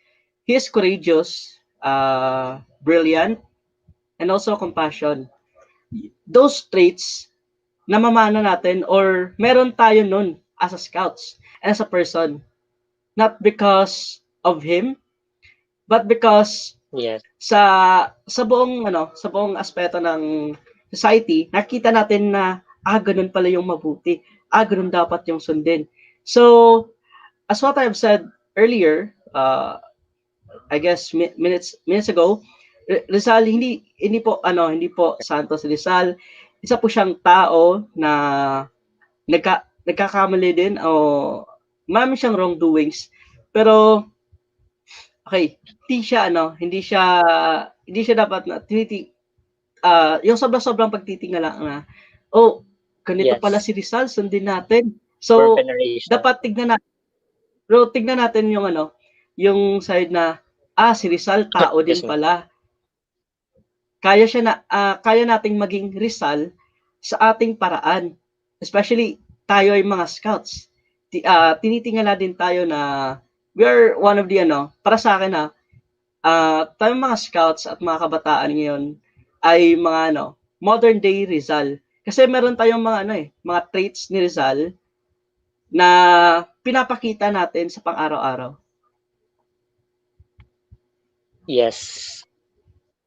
He is courageous, brilliant, and also compassion. Those traits namamana natin or meron tayo nun as a scouts and as a person, not because of him, but because sa buong aspeto ng society, nakita natin na ganun pala yung mabuti, ganun dapat yung sundin. So, as what I've said earlier, I guess minutes ago, Rizal hindi po Santos Rizal, isa po siyang tao na nagkakamali din o marami siyang wrongdoings, pero okay, hindi siya dapat na yung sobrang pagtitingala na, oh, ganito pala si Rizal, sundin natin. So, dapat tignan natin yung yung side na, si Rizal tao din pala. Kaya nating maging Rizal sa ating paraan. Especially tayo ay mga scouts. Tinitingala din tayo na we are one of the para sa akin tayo mga scouts at mga kabataan ngayon ay mga modern day Rizal. Kasi meron tayong mga traits ni Rizal na pinapakita natin sa pang-araw-araw. Yes.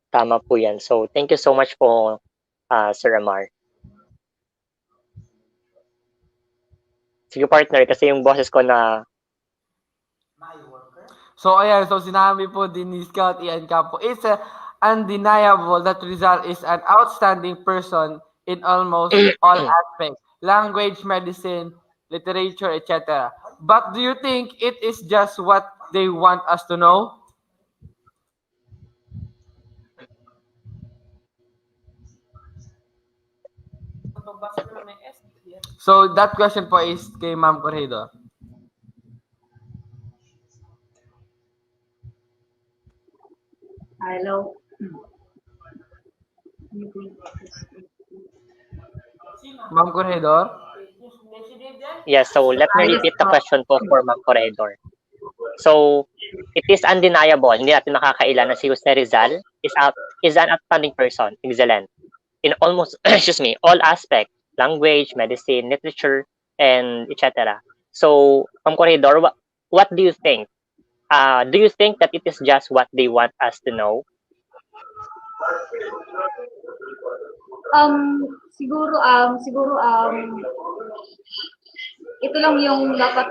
Tama po yan. So, thank you so much po, Sir Amar. Sige, partner, kasi yung boses ko na... So, ayan. So, sinabi po din ni Scout Ian Campo, it's undeniable that Rizal is an outstanding person in almost all aspects. Language, medicine, literature, etc. But do you think it is just what they want us to know? So, that question po is kay Ma'am Corregidor. Hello. Ma'am Corregidor? Yes, so let me repeat the question po for Ma'am Corregidor. So, it is undeniable, hindi natin makakailan na si Jose Rizal is an outstanding person, excellent, in almost, all aspects, language, medicine, literature, and etc. So, Ma'am Corregidor, what do you think? Do you think that it is just what they want us to know? Siguro ito lang yung dapat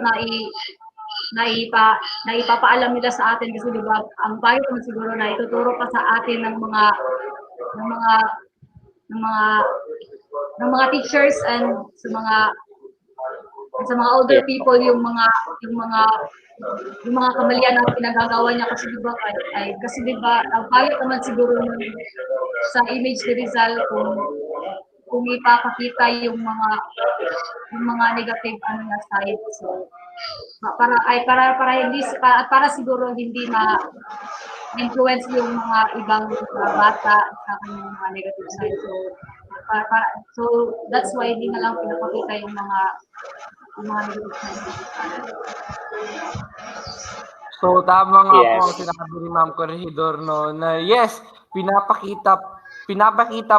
naipapaalam nila sa atin kasi di ba ang payo naman siguro na ituturo pa sa atin ng mga teachers and sa mga older people yung mga kamalian na pinagagawa niya kasi di ba ang payo naman siguro sa image ni Rizal kung ipapakita yung mga negative na side. So para siguro hindi influence yung mga ibang bata sa kanyang mga negative side. So that's why hindi na lang pinapakita yung mga negative side. So tama nga po ang sinabi ni Ma'am Corregidor na yes, pinapakita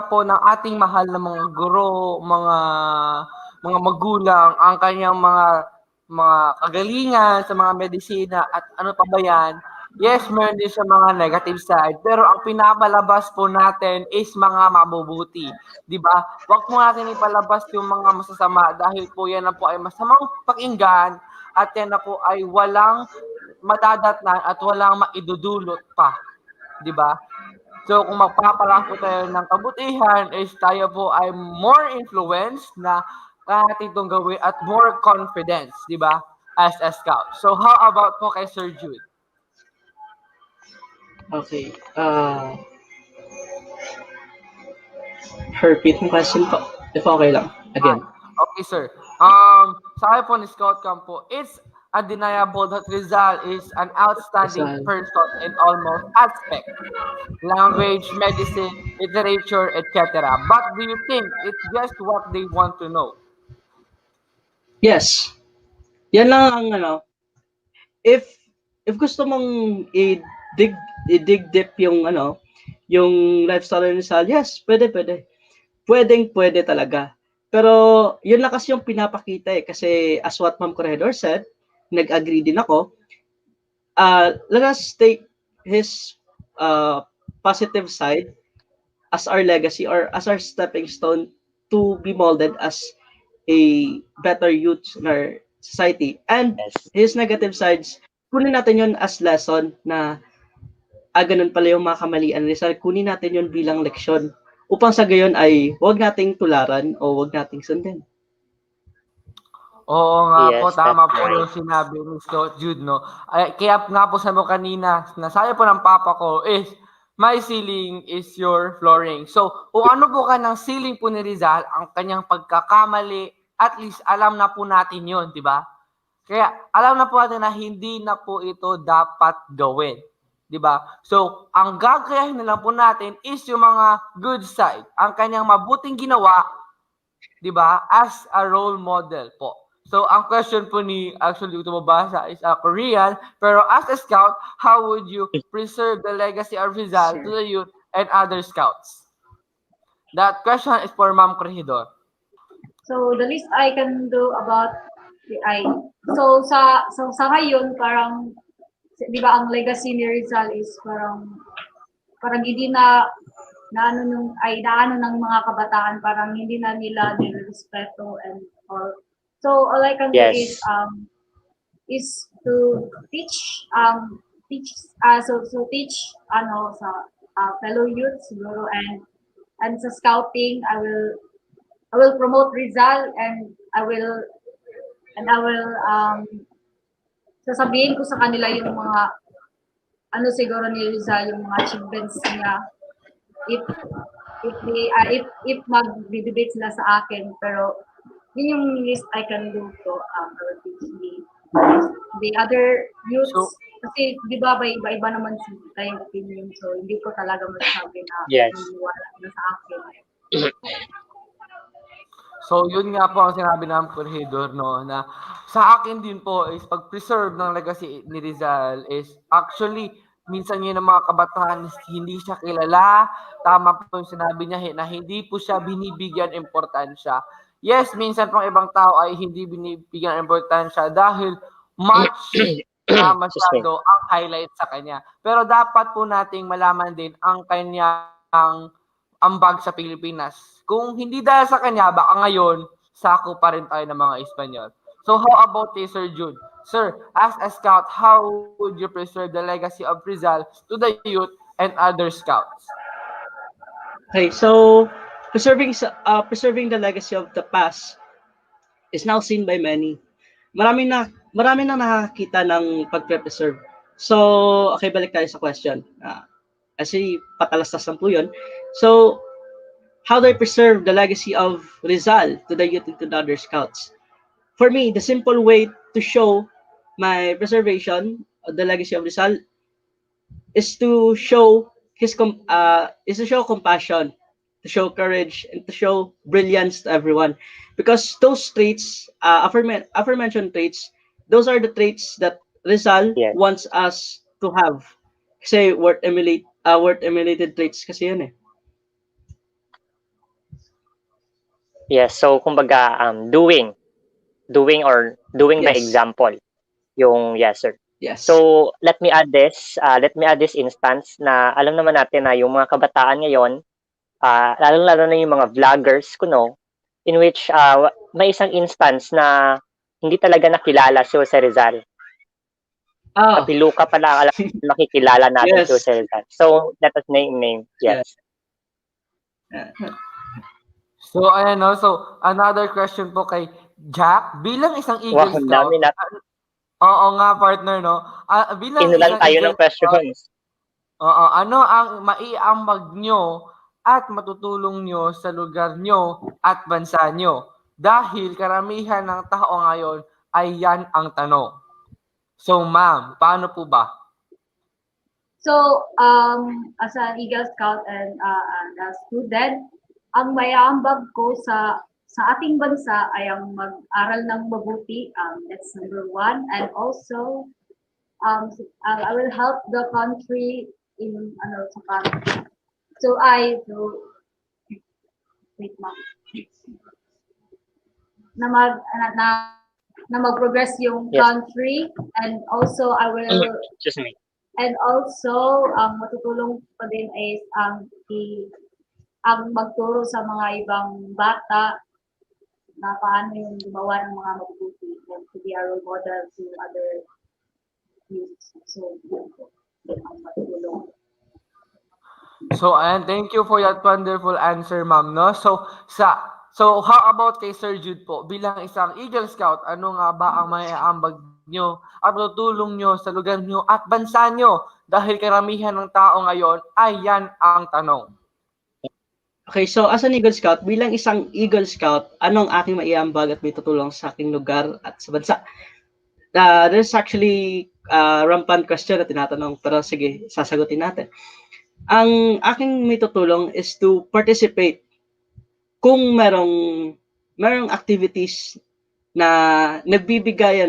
po ng ating mahal na mga guro, mga magulang ang kanyang mga kagalingan sa mga medisina at ano pa ba yan. Yes, meron din sa mga negative side, pero ang pinapalabas po natin is mga mabubuti, di ba? Huwag po natin ipalabas yung mga masasama dahil po yan na po ay masamang pakinggan at yan na po ay walang madadatnan at walang maidudulot pa, di ba? So kung magpapala po tayo ng kabutihan is tayo po ay more influenced na natin itong gawin at more confidence, di ba? As a scout. So how about po kay Sir Jude? Okay. Repeat yung question po. If okay lang. Again. Okay, sir. Sa akin po ni Scout Campo, it's undeniable that Rizal is an outstanding person in almost aspects. Language, medicine, literature, etc. But do you think it's just what they want to know? Yes. Yan lang ang if gusto mong i-dig deep yung yung lifestyle ni Rizal, yes, pwede. Pwede talaga. Pero yun lang kasi yung pinapakita kasi as what Ma'am Corregidor said, nag-agree din ako. Let us take his positive side as our legacy or as our stepping stone to be molded as a better youth in our society. And his negative sides, kunin natin yun as lesson na ganun pala yung mga kamalian. Rizal, kunin natin yun bilang leksyon upang sa gayon ay huwag nating tularan o huwag nating sundin. Oo nga po, Yes, tama that's po right. yung sinabi ni Scott Jude, no? Ay, kaya nga po sabi ko kanina, nasabi po ng papa ko is, my ceiling is your flooring. So, kung ano po ka ng ceiling po ni Rizal, ang kanyang pagkakamali, at least alam na po natin yun, di ba? Kaya alam na po natin na hindi na po ito dapat gawin. Di ba? So, ang gagayahin na lang po natin is yung mga good side. Ang kanyang mabuting ginawa, di ba? As a role model po. So, ang question po ni, actually, ito mabasa is Korean, pero as a scout, how would you preserve the legacy of Rizal to the youth and other scouts? That question is for Ma'am Corregidor. So the least I can do about the I. So sa ngayon parang 'di ba ang legacy ni Rizal is parang hindi naano ng mga kabataan, parang hindi na nila nirespeto and all. So all I can do is to teach teach sa fellow youth siguro, and sa scouting I will promote Rizal, and I will sasabihin ko sa kanila yung mga siguro ni Rizal, yung mga achievements niya, if mag-debate sila sa akin, pero yun yung least I can do to the other youths, kasi di ba iba naman tayong opinion, so hindi ko talaga masasabi na wala na sa akin. So, yun nga po ang sinabi ng Corregidor, no, na sa akin din po is pag-preserve ng legacy ni Rizal is actually, minsan yun ng mga kabataan hindi siya kilala. Tama po yung sinabi niya na hindi po siya binibigyan importansya. Yes, minsan pang ibang tao ay hindi binibigyan importansya dahil much na masyado ang highlight sa kanya. Pero dapat po nating malaman din ang kanyang ambag sa Pilipinas. Kung hindi dahil sa kanya, baka ngayon, sako pa rin tayo ng mga Espanyol. So how about this, Sir Jude? Sir, as a scout, how would you preserve the legacy of Rizal to the youth and other scouts? Okay, so preserving the legacy of the past is now seen by many. Marami na nakakita ng pagpe-preserve. So, okay, balik tayo sa question. Kasi patalastas lang po yun. So, how do I preserve the legacy of Rizal to the youth and to the other scouts? For me, the simple way to show my preservation of the legacy of Rizal is to show compassion, to show courage, and to show brilliance to everyone. Because those traits, aforementioned traits, those are the traits that Rizal wants us to have. Kasi worth emulated traits kasi yun eh. Yes, so kumbaga doing by example. Yung sir. Yes. So let me add this instance na alam naman natin na yung mga kabataan ngayon, lalo na yung mga vloggers kuno, in which may isang instance na hindi talaga nakilala si Jose Rizal. Kapiluka pala alam makikilala natin si Jose Rizal. So let us name. Yes. So, ayan, no? So, another question po kay Jack. Bilang isang Eagle Scout, oo nga, partner, no? Bilang Inulan tayo ng questions. Ano ang maiambag nyo at matutulong nyo sa lugar nyo at bansa nyo? Dahil karamihan ng tao ngayon ay yan ang tanong. So, ma'am, paano po ba? So, as an Eagle Scout and a student, ang mayaambag ko sa ating bansa ay ang mag-aral ng mabuti. That's number one. And also, I will help the country in sa country. Wait, ma'am. Na mag-progress yung country, and also I will Excuse me. And also, matutulong pa din is ang magturo sa mga ibang bata na paano yung gumawa ng mga mabubuti and to be a role model to other youth. So, ang matutulong. So, and thank you for that wonderful answer, ma'am, no? So, sa So, how about kay Sir Jude po? Bilang isang Eagle Scout, ano nga ba ang maiaambag nyo at tutulong nyo sa lugar nyo at bansa nyo? Dahil karamihan ng tao ngayon ay yan ang tanong. Okay, so as an Eagle Scout, bilang isang Eagle Scout, anong aking maiambag at may tutulong sa aking lugar at sa bansa? There's actually rampant question na tinatanong, pero sige, sasagutin natin. Ang aking may tutulong is to participate kung merong activities na nagbibigay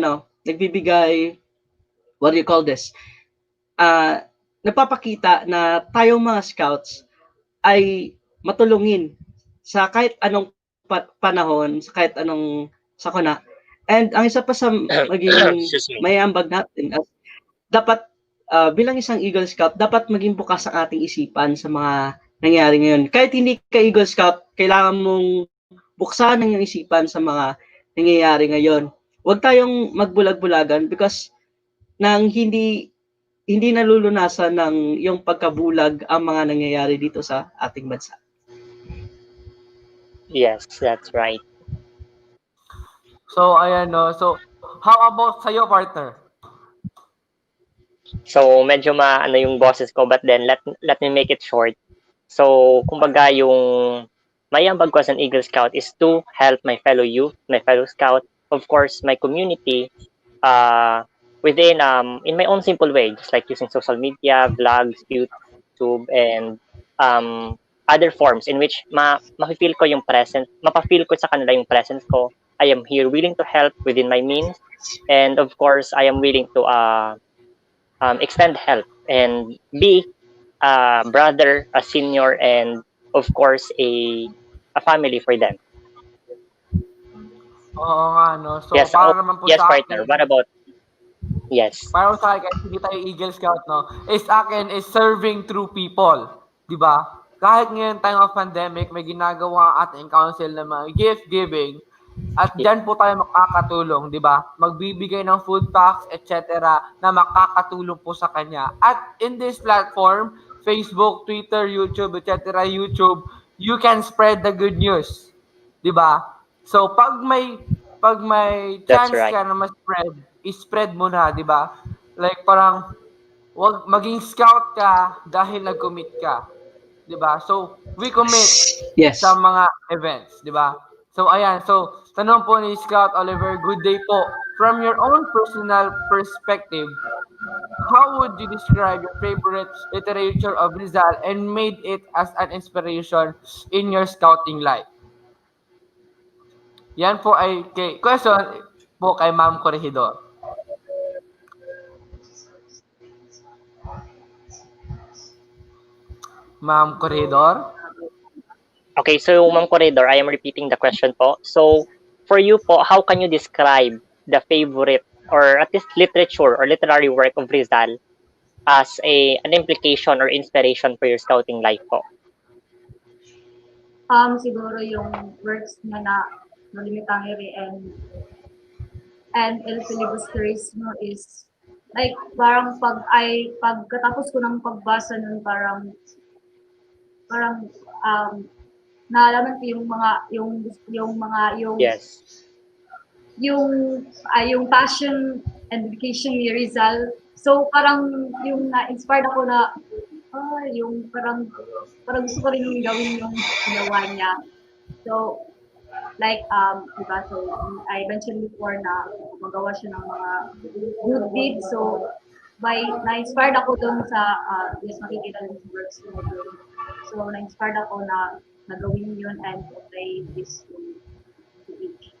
what do you call this? Nagpapakita na tayong mga scouts ay matulungin sa kahit anong panahon, sa kahit anong sakuna. And ang isa pa sa maging mayambag natin, dapat bilang isang Eagle Scout, dapat maging bukas ang ating isipan sa mga nangyayari ngayon. Kahit hindi ka Eagle Scout, kailangan mong buksan ang iyong isipan sa mga nangyayari ngayon. Huwag tayong magbulag-bulagan because nang hindi nalulunasan ng yung pagkabulag ang mga nangyayari dito sa ating bansa. Yes, that's right. So, ayan no. So, how about sa'yo, partner? So, medyo ano yung boses ko, but then let me make it short. So, kumbaga yung mayambag ko as an Eagle Scout is to help my fellow youth, my fellow scout, of course, my community, within, in my own simple way, just like using social media, vlogs, YouTube, and other forms in which ma-feel ko yung presence, mapa-feel ko sa kanila yung presence ko. I am here willing to help within my means, and of course, I am willing to extend help and be a brother, a senior, and of course a family for them. Oo nga, no? So, yes, para naman po yes, sa partner. akin, What about? Yes. Para sa akin, hindi tayo Eagle Scout, no? Is akin is serving through people. Di ba? Kahit ngayon time of pandemic, may ginagawa ang ating council na mga gift giving. At dyan po tayo makakatulong, di ba? Magbibigay ng food packs, etc. na makakatulong po sa kanya. At in this platform, Facebook, Twitter, YouTube, etc. YouTube, you can spread the good news. Di ba? So, pag may chance ka na ma-spread, i-spread mo na, di ba? Like parang, wag maging scout ka dahil nag-commit ka. Di ba? So, we commit sa mga events, di ba? So, ayan. So, tanong po ni Scout Oliver, good day po. From your own personal perspective, how would you describe your favorite literature of Rizal and made it as an inspiration in your scouting life? Yan po ay question po kay Ma'am Corregidor. Ma'am Corregidor? Okay, so Ma'am Corregidor, I am repeating the question po. So, for you po, how can you describe the favorite or at least literature or literary work of Rizal as an implication or inspiration for your scouting life po? Siguro yung works niya na Malimitangere and El Filibusterismo is like parang pagkatapos ko ng pagbasa nun parang naalaman ko yung passion and dedication ni Rizal. So parang yung na-inspired ako na yung parang gusto ko rin yung gawin yung ginawa niya. So like diba, so I mentioned before na magawa siya ng mga good deeds. So na-inspired ako dun sa makikita dun sa works ko. So na-inspired ako na nagawin yun and apply this to each.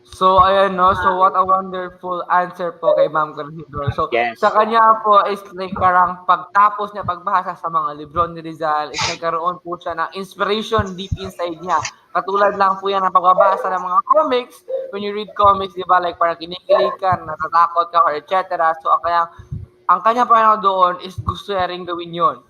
So, ayan, no? So, what a wonderful answer po kay Ma'am Corregidor. So, sa kanya po is like parang pagtapos niya pagbasa sa mga libro ni Rizal, is nagkaroon po siya ng inspiration deep inside niya. Katulad lang po yan ng pagbabasa ng mga comics. When you read comics, di ba, like parang kinikilig ka, natatakot ka, or etc. So, ang kanya pa doon is gusto niya rin gawin yun.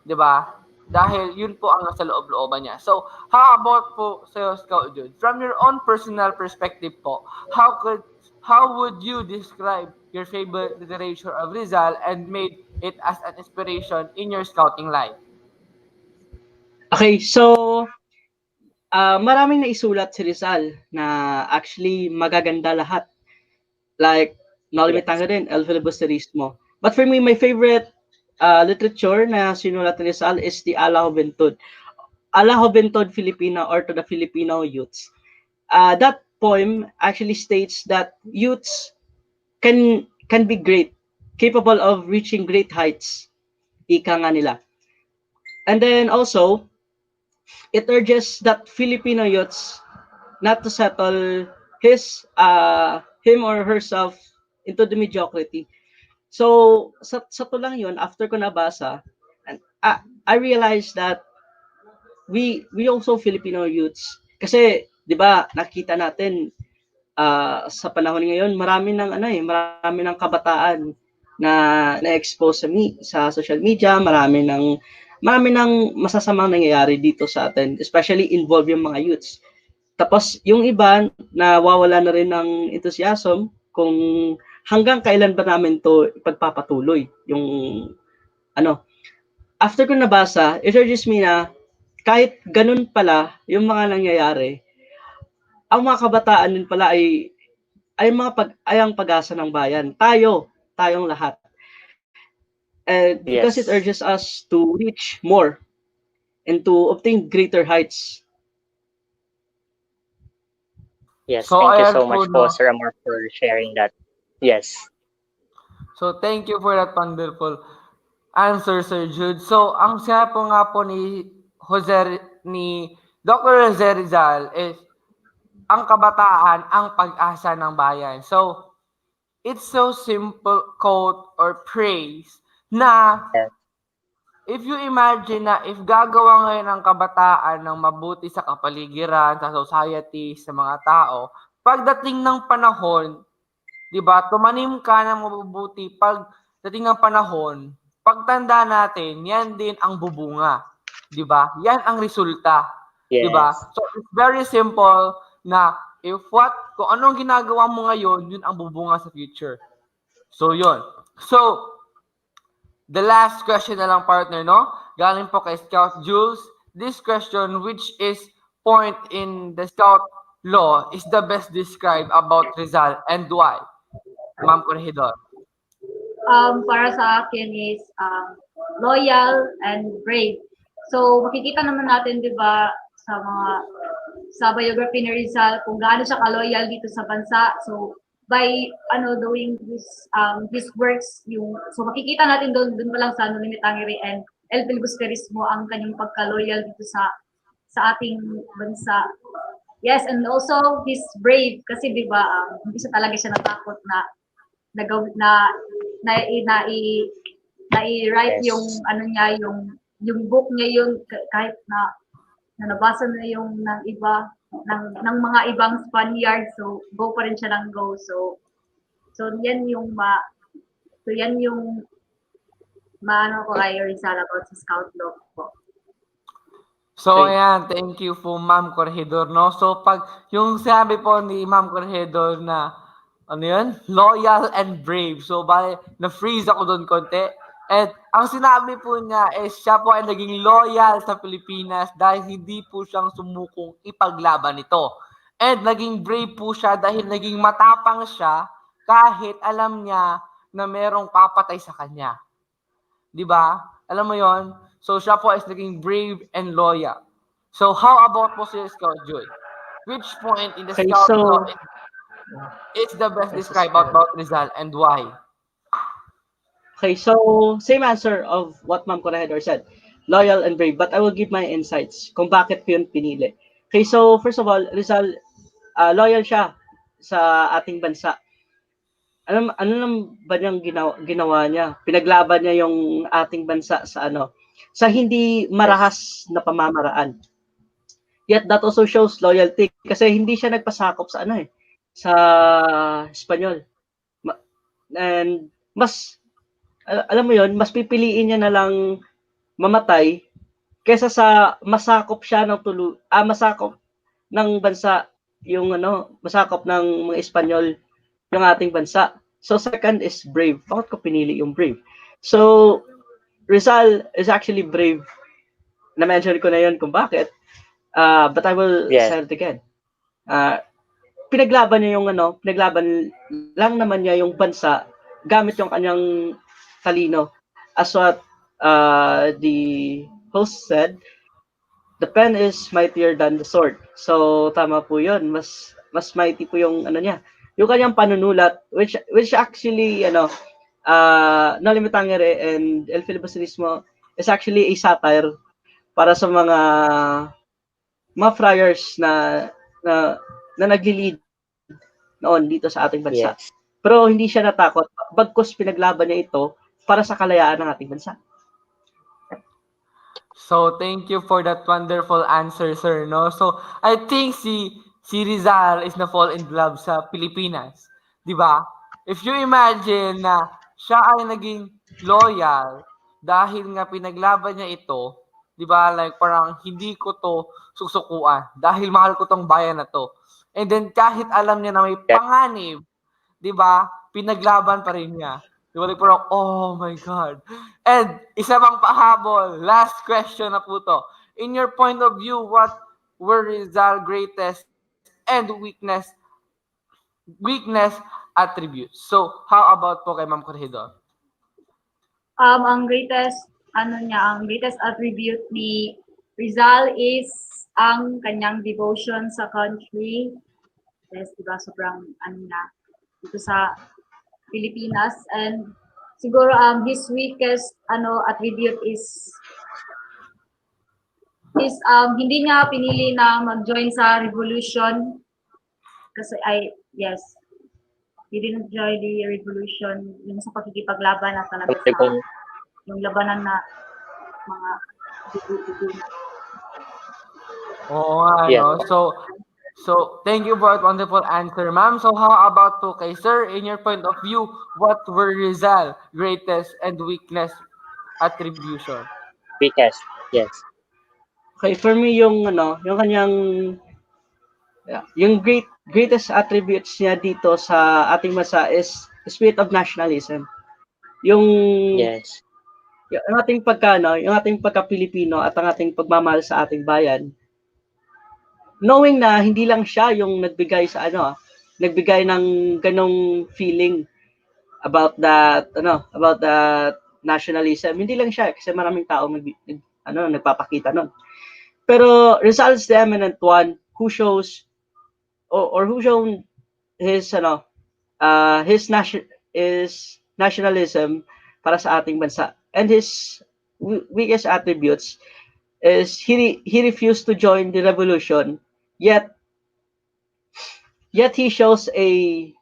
Di ba? Dahil yun po ang nasa loob-looban niya. So, how about po sa'yo, Scout Jude? From your own personal perspective po, how would you describe your favorite literature of Rizal and made it as an inspiration in your scouting life? Okay, so maraming naisulat si Rizal na actually magaganda lahat. Like, Nalimitanga din, El Filibusterismo. But for me, my favorite literature na sinulat ni Rizal is the Ala Juventud. Ala Juventud Filipina, or to the Filipino youths. That poem actually states that youths can be great, capable of reaching great heights. Ika nga nila. And then also, it urges that Filipino youths not to settle him or herself into the mediocrity. So, sa to lang yun, after ko nabasa, and I realized that we also Filipino youths, kasi, di ba, nakita natin, sa panahon ngayon, marami ng kabataan na na-expose sa social media, marami ng masasamang nangyayari dito sa atin, especially involved yung mga youths. Tapos yung iba nawawala na rin ng enthusiasm kung hanggang kailan ba namin to ipagpapatuloy yung after ko nabasa, it urges me na kahit ganun pala yung mga nangyayari, ang mga kabataan din pala ay ang pag-asa ng bayan. Tayong lahat. And because it urges us to reach more and to obtain greater heights. Yes, So, thank you ayan so po, much po, no? Sir Amar, for sharing that. Yes. So, thank you for that wonderful answer, Sir Jude. So, ang sinabi po nga po ni Dr. Jose Rizal is, ang kabataan, ang pag-asa ng bayan. So, it's so simple quote or praise na if you imagine na if gagawa ngayon ng kabataan ng mabuti sa kapaligiran, sa society, sa mga tao, pagdating ng panahon, di ba, tumanim ka ng mabubuti, pagdating ng panahon, pagtanda natin, yan din ang bubunga. Di ba? Yan ang resulta. Di ba? So, it's very simple na kung anong ginagawa mo ngayon, yun ang bubunga sa future. So, yun. So, the last question na lang, partner, no? Galing po kay Scout Jules. This question, which is point in the Scout law, is the best described about Rizal and why? Ma'am Corregidor. Para sa akin is loyal and brave. So, makikita naman natin, di ba, sa biography ni Rizal, kung gaano siya ka-loyal dito sa bansa. So, by doing his works, so makikita natin doon pa lang sa Limitangere and El Filibusterismo ang kanyang pagka-loyal dito sa ating bansa. Yes, and also he's brave kasi 'di ba hindi siya talaga natakot na i-write yung niya yung book niya yun kahit na nabasa na yung ng iba ng mga ibang Spaniard, so go pa rin siya ng go. So yan yung maano ko kay Rizal about sa Scout Log po. So, ayan, thank you po, Ma'am Corregidor, no? So, pag yung sabi po ni Ma'am Corregidor na, loyal and brave. So, na-freeze ako doon konti. And ang sinabi po niya is siya po ay naging loyal sa Pilipinas dahil hindi po siyang sumukong ipaglaban ito. And naging brave po siya dahil naging matapang siya kahit alam niya na merong papatay sa kanya. Diba? Alam mo yon? So siya po is naging brave and loyal. So how about po si Scout Jude? Which point in the Scout law is the best described about Rizal and why? Okay, so same answer of what Ma'am Corregidor said. Loyal and brave, but I will give my insights kung bakit yun pinili. Okay, so first of all, Rizal, loyal siya sa ating bansa. Ano lang ba niyang ginawa niya? Pinaglaban niya yung ating bansa sa hindi marahas na pamamaraan. Yet that also shows loyalty kasi hindi siya nagpasakop sa sa Espanyol. And alam mo yon, mas pipiliin niya na lang mamatay kaysa sa masakop siya masakop ng bansa yung masakop ng mga Espanyol yung ating bansa. So second is brave. Bakit ko pinili yung brave? So Rizal is actually brave. Na-mention ko na yun kung bakit. But I will say it again. Pinaglaban niya yung pinaglaban lang naman niya yung bansa gamit yung kanyang talino. As what the host said, the pen is mightier than the sword. So tama po 'yun. Mas mighty po yung niya. Yung kanyang panunulat which actually No Limitangere and El Filibusterismo is actually a satire para sa mga friars na nagli-lead noon dito sa ating bansa. Pero hindi siya natakot, bagkus pinaglaban niya ito para sa kalayaan ng ating bansa. So, thank you for that wonderful answer, sir. No? So, I think si Rizal is na fall in love sa Pilipinas. Di ba? If you imagine na siya ay naging loyal dahil nga pinaglaban niya ito, di ba? Like, parang hindi ko to susukuan dahil mahal ko tong bayan na to. And then, kahit alam niya na may panganib, di ba? Pinaglaban pa rin niya. Di ba? Like, parang, oh my God. And isa pang pahabol, last question na po to. In your point of view, what were Rizal's greatest and weakness attributes? So, how about po kay Ma'am Corregidor? Ang greatest attribute ni Rizal is ang kanyang devotion sa country. Yes, diba, sobrang dito sa Pilipinas. And siguro his weakest attribute is hindi niya pinili na mag-join sa revolution kasi he didn't join the revolution yung sa pagkikipaglaban na talaga sa yung labanan na mga Oo nga, no? So, thank you for that wonderful answer, ma'am. So, how about to kay sir, in your point of view, what were Rizal's greatest and weakness attribution? Weakest, yes. Okay, for me yung kanyang yung greatest attributes niya dito sa ating bansa is the spirit of nationalism. Yung yung ating pagka-Pilipino at ang ating pagmamahal sa ating bayan. Knowing na hindi lang siya yung nagbigay nagbigay ng ganong feeling about that nationalism. Hindi lang siya kasi maraming tao nagpapakita nun. Pero Rizal is the eminent one who shows or who shown his nationalism para sa ating bansa. And his weakest attributes is he refused to join the revolution, yet he shows he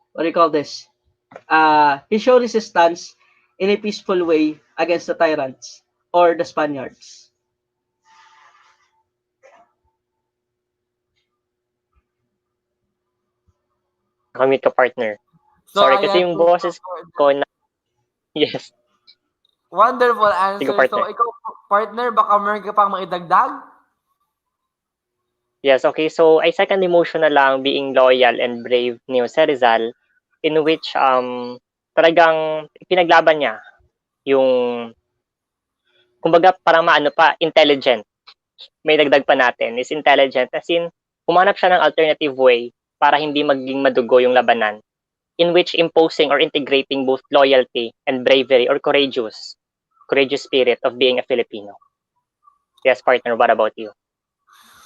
showed resistance in a peaceful way against the tyrants or the Spaniards. Kami ka partner. So, sorry kasi yung boses ko na yes. Wonderful answer. Sige, partner. So, ikaw, partner, baka meron ka pang maidagdag? Yes, okay. So, I second the motion na lang being loyal and brave ni Jose Rizal in which talagang pinaglaban niya yung kumbaga parang intelligent. May dagdag pa natin is intelligent as in humanap siya ng alternative way para hindi maging madugo yung labanan in which imposing or integrating both loyalty and bravery or courageous spirit of being a Filipino. Yes, partner, what about you?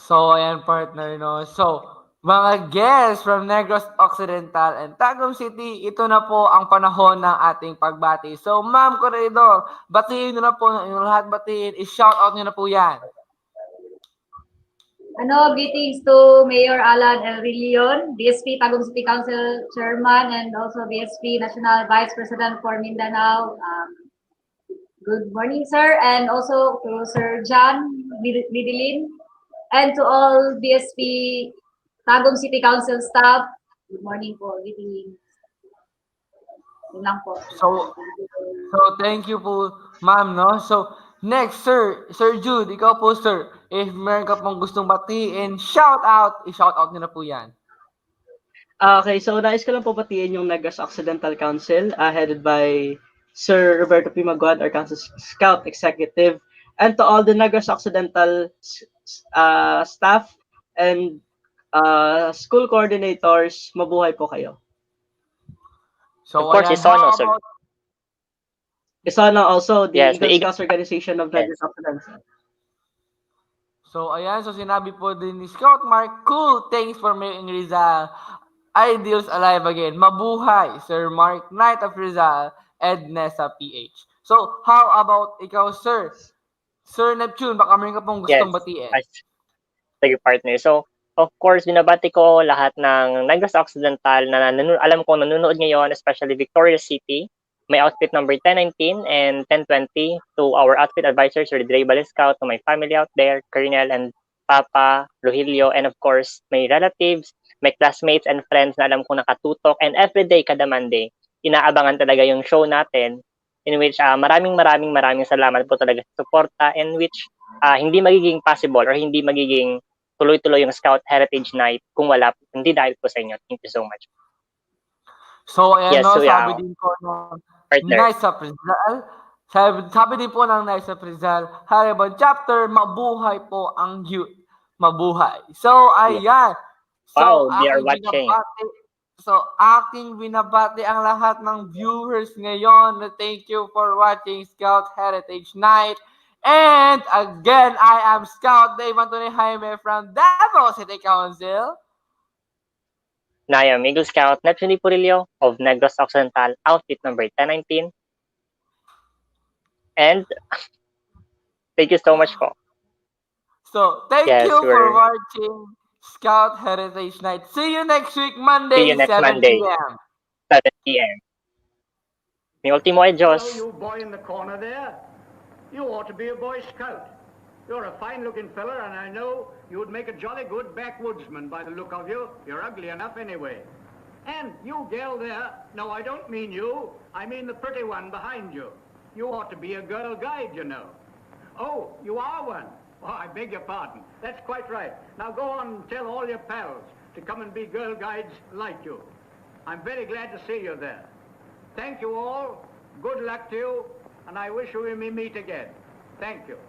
So, ayan, partner, no? So, mga guests from Negros Occidental and Tagum City, ito na po ang panahon ng ating pagbati. So, Ma'am Corregidor, batiin nyo na po yung lahat batiin. I-shout out nyo na po yan. Greetings to Mayor Alan El Rillion, BSP Tagum City Council Chairman, and also BSP National Vice President for Mindanao. Good morning, sir, and also to Sir John Midilin, and to all BSP Tagum City Council staff. Good morning po. Greetings. Yun lang po. So thank you po, ma'am, no? So, next, Sir Jude, ikaw po, sir. If meron ka pong gustong batiin, i-shout out nyo na po yan. Okay, so nais ko lang po batiin yung Negros Occidental Council headed by Sir Roberto P. Maguad, our Council Scout Executive, and to all the Negros Occidental staff and school coordinators, mabuhay po kayo. So, Of course, ayan, Isono, how sir. about Isono also, the Yes, the Eagle Eagle. Scouts organization of Legacy of Rizal. So, ayan, so sinabi po din ni Scout Mark, cool, thanks for making Rizal Ideals alive again. Mabuhay, Sir Mark, Knight of Rizal, and Nessa PH. So, how about ikaw, sir? Sir Neptune, baka meron ka pong gustong batiin. Sige, partner. So, of course, binabati ko lahat ng Negros Occidental na alam ko nanonood ngayon, especially Victoria City. My outfit number 1019 and 1020 to our outfit advisors, Sir Dre Scout, to my family out there, Colonel and Papa, Rogelio, and of course, my relatives, my classmates and friends na alam ko nakatutok. And everyday, kada Monday, inaabangan talaga yung show natin in which maraming salamat po talaga sa suporta in which hindi magiging possible or hindi magiging tuloy-tuloy yung Scout Heritage Night kung hindi dahil po sa inyo. Thank you so much. So, ayan, Yes, no, so, yeah. sabi din po ng Partner. Nice of Rizal, sabi din po ng Nice of Rizal, Haribon Chapter, mabuhay po ang youth. Mabuhay. So, ayan. So, Wow, they are watching. aking binabati ang lahat ng viewers ngayon na thank you for watching Scout Heritage Night. And again, I am Scout Dave Anthony Jaime from Davao City Council. Na I am Eagle Scout Neptune Purillo of Negros Occidental, outfit number 1019. And thank you so much po. So, thank you for watching Scout Heritage Night. See you next week, Monday, See you next 7 Monday, p.m. 7 p.m. Mi ultimo ay Diyos. Hello, you boy in the corner there. You ought to be a Boy Scout. You're a fine-looking fella, and I know you would make a jolly good backwoodsman by the look of you. You're ugly enough anyway. And you gal there, no, I don't mean you. I mean the pretty one behind you. You ought to be a girl guide, you know. Oh, you are one. Oh, I beg your pardon. That's quite right. Now go on and tell all your pals to come and be girl guides like you. I'm very glad to see you there. Thank you all. Good luck to you, and I wish we may meet again. Thank you.